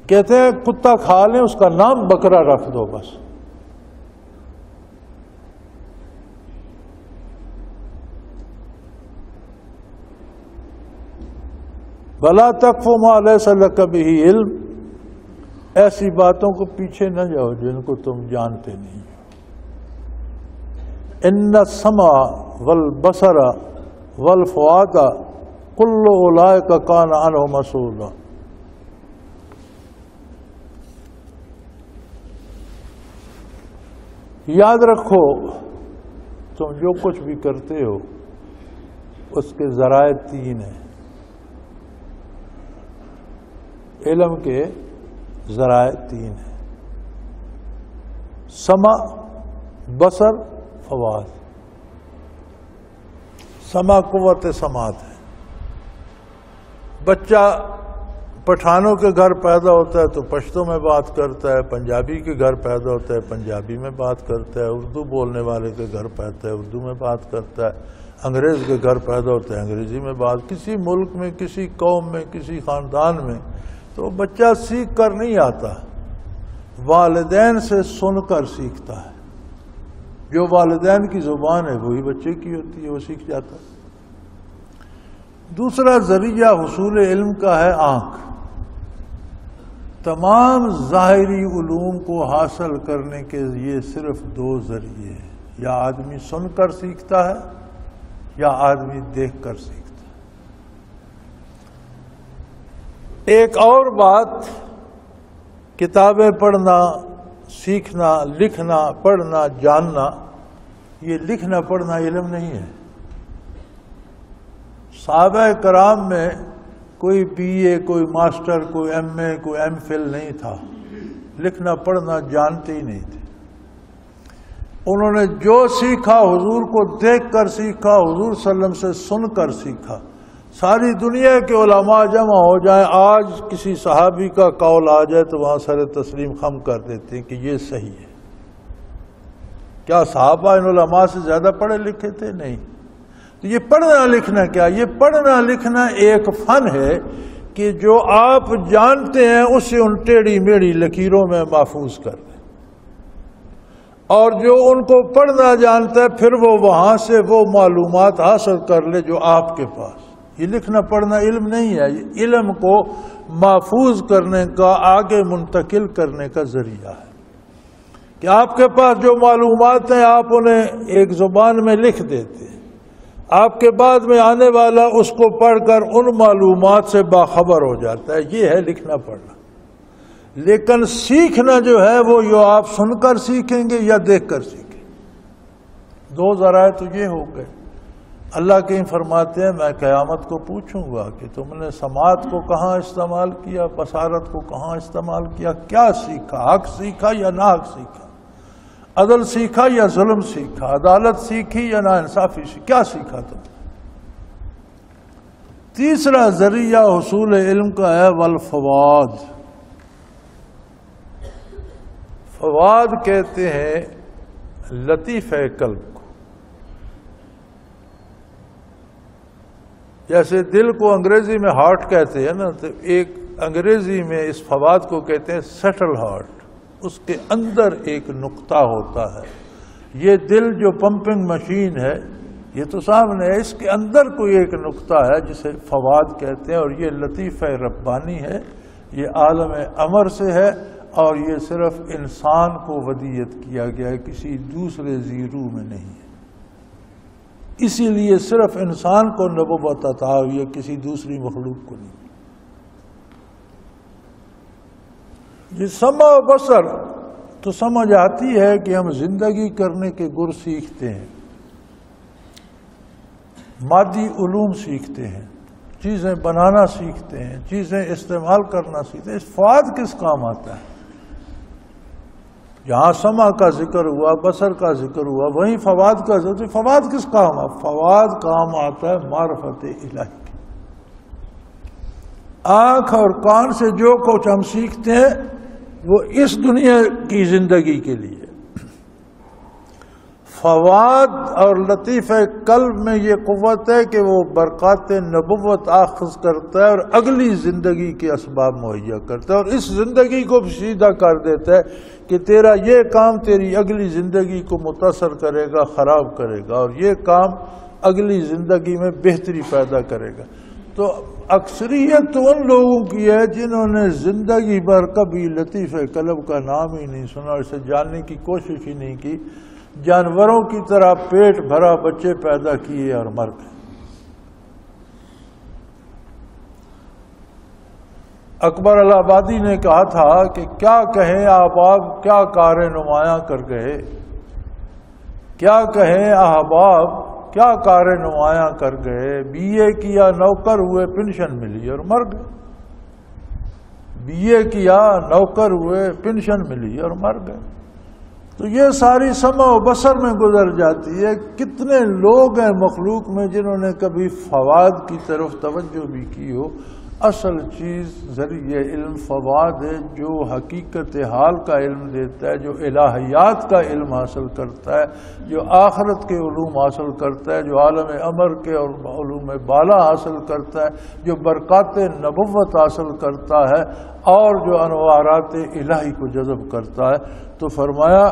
کہتے ہیں کتا کھا لیں اس کا نام بکرا رکھ دو بس. بلا تقف ما لیس لک بہ علم, ایسی باتوں کو پیچھے نہ جاؤ جن کو تم جانتے نہیں. ان السمع والبصر والفؤاد کل اولئک کان عنہ مسئولا. یاد رکھو تم جو کچھ بھی کرتے ہو اس کے ذرائع 3 ہیں. علم کے ذرائع 3 ہیں: سمع, بصر, فؤاد. سمع قوت سماعت ہے. بچہ پٹھانوں کے گھر پیدا ہوتا ہے تو پشتو میں بات کرتا ہے, پنجابی کے گھر پیدا ہوتا ہے پنجابی میں بات کرتا ہے, اردو بولنے والے کے گھر پیدا ہے اردو میں بات کرتا ہے, انگریز کے گھر پیدا ہوتا ہے انگریزی میں بات. کسی ملک میں, کسی قوم میں, کسی خاندان میں تو بچہ سیکھ کر نہیں آتا, والدین سے سن کر سیکھتا ہے. جو والدین کی زبان ہے وہی بچے کی ہوتی ہے, وہ سیکھ جاتا ہے. دوسرا ذریعہ حصول علم کا ہے آنکھ. تمام ظاہری علوم کو حاصل کرنے کے یہ صرف 2 ذریعے ہیں, یا آدمی سن کر سیکھتا ہے یا آدمی دیکھ کر سیکھتا ہے. ایک اور بات, کتابیں پڑھنا, سیکھنا, لکھنا, پڑھنا, جاننا, یہ لکھنا پڑھنا علم نہیں ہے. صحابہ کرام میں کوئی BA, کوئی ماسٹر, کوئی MA, کوئی MPhil نہیں تھا. لکھنا پڑھنا جانتے ہی نہیں تھے. انہوں نے جو سیکھا حضور کو دیکھ کر سیکھا, حضور صلی اللہ علیہ وسلم سے سن کر سیکھا. ساری دنیا کے علماء جمع ہو جائیں, آج کسی صحابی کا قول آ جائے تو وہاں سر تسلیم خم کر دیتے ہیں کہ یہ صحیح ہے. کیا صحابہ ان علماء سے زیادہ پڑھے لکھے تھے؟ نہیں. تو یہ پڑھنا لکھنا کیا؟ یہ پڑھنا لکھنا ایک فن ہے کہ جو آپ جانتے ہیں اسے ان ٹیڑھی میڑھی لکیروں میں محفوظ کر دیں, اور جو ان کو پڑھنا جانتا ہے پھر وہ وہاں سے وہ معلومات حاصل کر لے جو آپ کے پاس. یہ لکھنا پڑھنا علم نہیں ہے, یہ علم کو محفوظ کرنے کا, آگے منتقل کرنے کا ذریعہ ہے. کہ آپ کے پاس جو معلومات ہیں آپ انہیں ایک زبان میں لکھ دیتے ہیں, آپ کے بعد میں آنے والا اس کو پڑھ کر ان معلومات سے باخبر ہو جاتا ہے. یہ ہے لکھنا پڑھنا. لیکن سیکھنا جو ہے وہ یا آپ سن کر سیکھیں گے یا دیکھ کر سیکھیں. 2 ذرائع تو یہ ہو گئے. اللہ کہیں فرماتے ہیں میں قیامت کو پوچھوں گا کہ تم نے سماعت کو کہاں استعمال کیا, بصارت کو کہاں استعمال کیا, کیا سیکھا, حق سیکھا یا ناحق سیکھا, عدل سیکھا یا ظلم سیکھا, عدالت سیکھی یا ناانصافی سیکھی, کیا سیکھا تم؟ تیسرا ذریعہ حصول علم کا ہے والفواد. فواد کہتے ہیں لطیفہ قلب کو. جیسے دل کو انگریزی میں ہارٹ کہتے ہیں نا، تو ایک انگریزی میں اس فواد کو کہتے ہیں سیٹل ہارٹ. اس کے اندر ایک نقطہ ہوتا ہے. یہ دل جو پمپنگ مشین ہے یہ تو سامنے ہے، اس کے اندر کوئی ایک نقطہ ہے جسے فواد کہتے ہیں، اور یہ لطیفہ ربانی ہے، یہ عالم امر سے ہے، اور یہ صرف انسان کو ودیت کیا گیا ہے، کسی دوسرے زیرو میں نہیں ہے. اسی لیے صرف انسان کو نبوت عطا ہوئی ہے، کسی دوسری مخلوق کو نہیں. یہ سمع و بصر تو سمجھ آتی ہے کہ ہم زندگی کرنے کے گر سیکھتے ہیں، مادی علوم سیکھتے ہیں، چیزیں بنانا سیکھتے ہیں، چیزیں استعمال کرنا سیکھتے ہیں. اس فواد کس کام آتا ہے؟ جہاں سمع کا ذکر ہوا، بصر کا ذکر ہوا، وہیں فواد کا ذکر. فواد کس کام آتا ہے؟ فواد کام آتا ہے معرفت الہی کی. آنکھ اور کان سے جو کچھ ہم سیکھتے ہیں وہ اس دنیا کی زندگی کے لیے. فواد اور لطیفہ قلب میں یہ قوت ہے کہ وہ برکات نبوت آخذ کرتا ہے اور اگلی زندگی کے اسباب مہیا کرتا ہے، اور اس زندگی کو بھی سیدھا کر دیتا ہے کہ تیرا یہ کام تیری اگلی زندگی کو متاثر کرے گا، خراب کرے گا، اور یہ کام اگلی زندگی میں بہتری پیدا کرے گا. تو اکثریت تو ان لوگوں کی ہے جنہوں نے زندگی بھر کبھی لطیفہ قلب کا نام ہی نہیں سنا، اسے جاننے کی کوشش ہی نہیں کی. جانوروں کی طرح پیٹ بھرا بچے پیدا کیے اور مر گئے. اکبر الہآبادی نے کہا تھا کہ کیا کہیں احباب کیا کار نمایاں کر گئے، کیا کہیں احباب کیا کار نمایاں کر گئے. بی اے کیا نوکر ہوئے پنشن ملی اور مر گئے. بی اے کیا نوکر ہوئے پنشن ملی اور مر گئے. تو یہ ساری سمع و بصر میں گزر جاتی ہے. کتنے لوگ ہیں مخلوق میں جنہوں نے کبھی فواد کی طرف توجہ بھی کی ہو. اصل چیز ذریعہ علم فواد ہے، جو حقیقت حال کا علم دیتا ہے، جو الہیات کا علم حاصل کرتا ہے، جو آخرت کے علوم حاصل کرتا ہے، جو عالم امر کے اور علوم بالا حاصل کرتا ہے، جو برکات نبوت حاصل کرتا ہے، اور جو انوارات الہی کو جذب کرتا ہے. تو فرمایا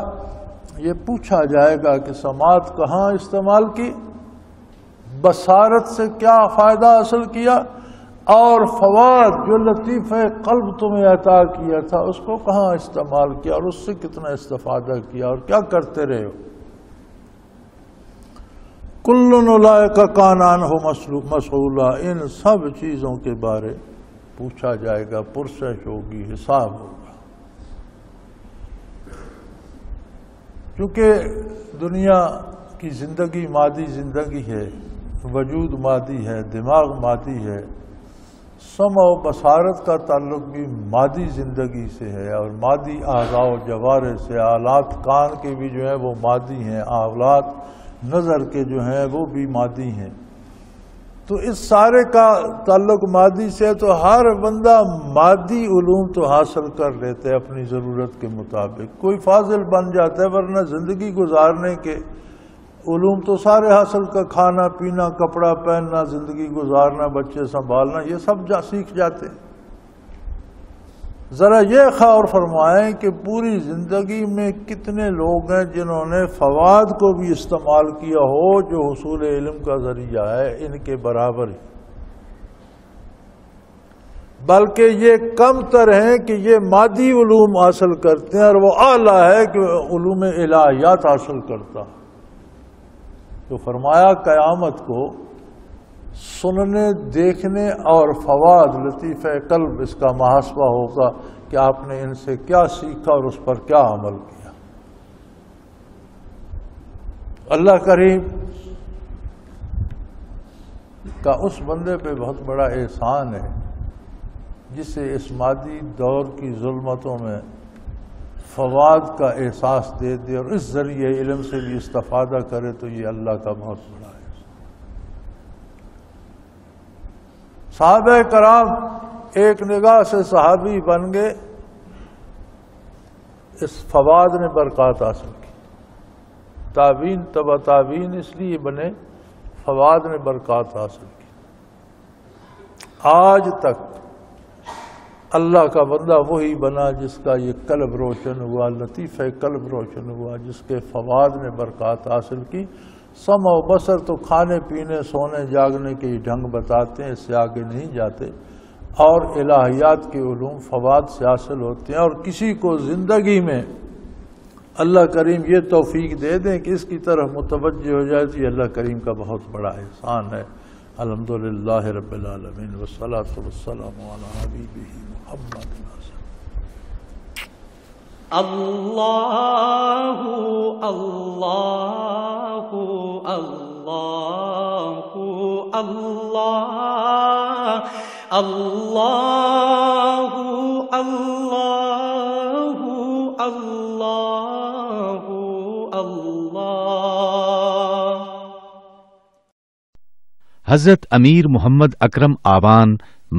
یہ پوچھا جائے گا کہ سماعت کہاں استعمال کی، بصارت سے کیا فائدہ حاصل کیا، اور فواد جو لطیفہ قلب تمہیں عطا کیا تھا اس کو کہاں استعمال کیا، اور اس سے کتنا استفادہ کیا، اور کیا کرتے رہے ہو. کل اولئک کان عنہ مسئولا. ان سب چیزوں کے بارے پوچھا جائے گا، پرسش ہوگی، حساب ہوگا. کیونکہ دنیا کی زندگی مادی زندگی ہے، وجود مادی ہے، دماغ مادی ہے. سمع و بصارت کا تعلق بھی مادی زندگی سے ہے، اور مادی اعضاء و جوارح سے. آلات کان کے بھی جو ہیں وہ مادی ہیں، آلات نظر کے جو ہیں وہ بھی مادی ہیں. تو اس سارے کا تعلق مادی سے. تو ہر بندہ مادی علوم تو حاصل کر لیتے ہے اپنی ضرورت کے مطابق. کوئی فاضل بن جاتا ہے، ورنہ زندگی گزارنے کے علوم تو سارے حاصل کا، کھانا پینا، کپڑا پہننا، زندگی گزارنا، بچے سنبھالنا، یہ سب سیکھ جاتے. ذرا یہ غور فرمائیں کہ پوری زندگی میں کتنے لوگ ہیں جنہوں نے فواد کو بھی استعمال کیا ہو جو حصول علم کا ذریعہ ہے. ان کے برابر ہی، بلکہ یہ کم تر ہیں کہ یہ مادی علوم حاصل کرتے ہیں، اور وہ اعلیٰ ہے کہ علوم الہیات حاصل کرتا. تو فرمایا قیامت کو سننے، دیکھنے اور فواد لطیفہ قلب اس کا محاسبہ ہوگا کہ آپ نے ان سے کیا سیکھا اور اس پر کیا عمل کیا. اللہ کریم کا اس بندے پہ بہت بڑا احسان ہے جسے اس مادی دور کی ظلمتوں میں فواد کا احساس دے دے اور اس ذریعے علم سے بھی استفادہ کرے. تو یہ اللہ کا بہت بڑا ہے. صحابہ کرام ایک نگاہ سے صحابی بن گئے، اس فواد نے برکات حاصل کی۔ تابعین تبع تابعین اس لیے بنے، فواد نے برکات حاصل کی۔ آج تک اللہ کا بندہ وہی بنا جس کا یہ قلب روشن ہوا، لطیفہ قلب روشن ہوا، جس کے فواد نے برکات حاصل کی۔ سمع و بصر تو کھانے پینے سونے جاگنے کے ڈھنگ بتاتے ہیں، اس سے آگے نہیں جاتے، اور الہیات کے علوم فواد سے حاصل ہوتے ہیں۔ اور کسی کو زندگی میں اللہ کریم یہ توفیق دے دیں کہ اس کی طرف متوجہ ہو جائے تو یہ اللہ کریم کا بہت بڑا احسان ہے۔ الحمدللہ رب العالمین والصلاۃ والسلام علی حبیبہ محمد۔ اللہ اللہ اللہ اللہ اللہ اللہ اللہ اللہ۔ حضرت امیر محمد اکرم آوان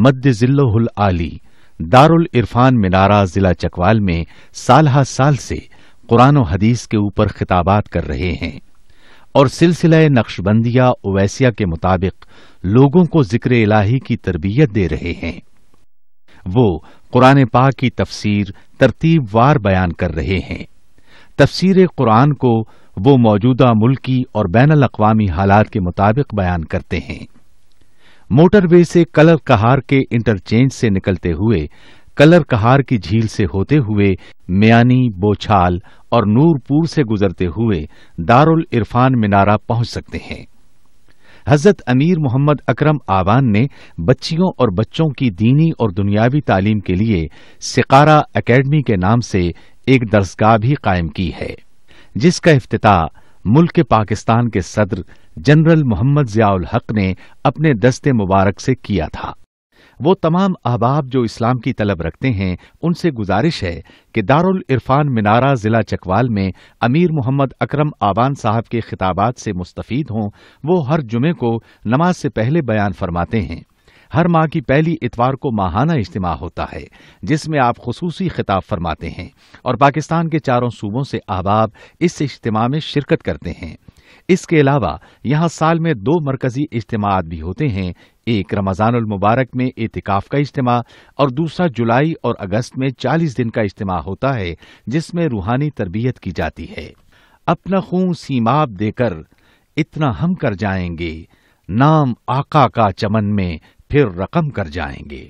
مد ظلہ العالی دارالعرفان منارہ ضلع چکوال میں سالہ سال سے قرآن و حدیث کے اوپر خطابات کر رہے ہیں اور سلسلہ نقشبندیہ اویسیہ کے مطابق لوگوں کو ذکر الہی کی تربیت دے رہے ہیں۔ وہ قرآن پاک کی تفسیر ترتیب وار بیان کر رہے ہیں۔ تفسیر قرآن کو وہ موجودہ ملکی اور بین الاقوامی حالات کے مطابق بیان کرتے ہیں۔ موٹر وے سے کلر کہار کے انٹرچینج سے نکلتے ہوئے کلر کہار کی جھیل سے ہوتے ہوئے میانی، بوچھال اور نور پور سے گزرتے ہوئے دارالعرفان منارہ پہنچ سکتے ہیں۔ حضرت امیر محمد اکرم آوان نے بچیوں اور بچوں کی دینی اور دنیاوی تعلیم کے لیے سقارہ اکیڈمی کے نام سے ایک درسگاہ بھی قائم کی ہے، جس کا افتتاح ملک پاکستان کے صدر جنرل محمد ضیاء الحق نے اپنے دست مبارک سے کیا تھا۔ وہ تمام احباب جو اسلام کی طلب رکھتے ہیں ان سے گزارش ہے کہ دارالعرفان منارہ ضلع چکوال میں امیر محمد اکرم آوان صاحب کے خطابات سے مستفید ہوں۔ وہ ہر جمعے کو نماز سے پہلے بیان فرماتے ہیں۔ ہر ماہ کی پہلی اتوار کو ماہانہ اجتماع ہوتا ہے جس میں آپ خصوصی خطاب فرماتے ہیں اور پاکستان کے چاروں صوبوں سے احباب اس اجتماع میں شرکت کرتے ہیں۔ اس کے علاوہ یہاں سال میں 2 مرکزی اجتماعات بھی ہوتے ہیں، ایک رمضان المبارک میں اعتکاف کا اجتماع اور دوسرا جولائی اور اگست میں 40 دن کا اجتماع ہوتا ہے جس میں روحانی تربیت کی جاتی ہے۔ اپنا خون سیماب دے کر اتنا ہم کر جائیں گے، نام آقا کا چمن میں پھر رقم کر جائیں گے۔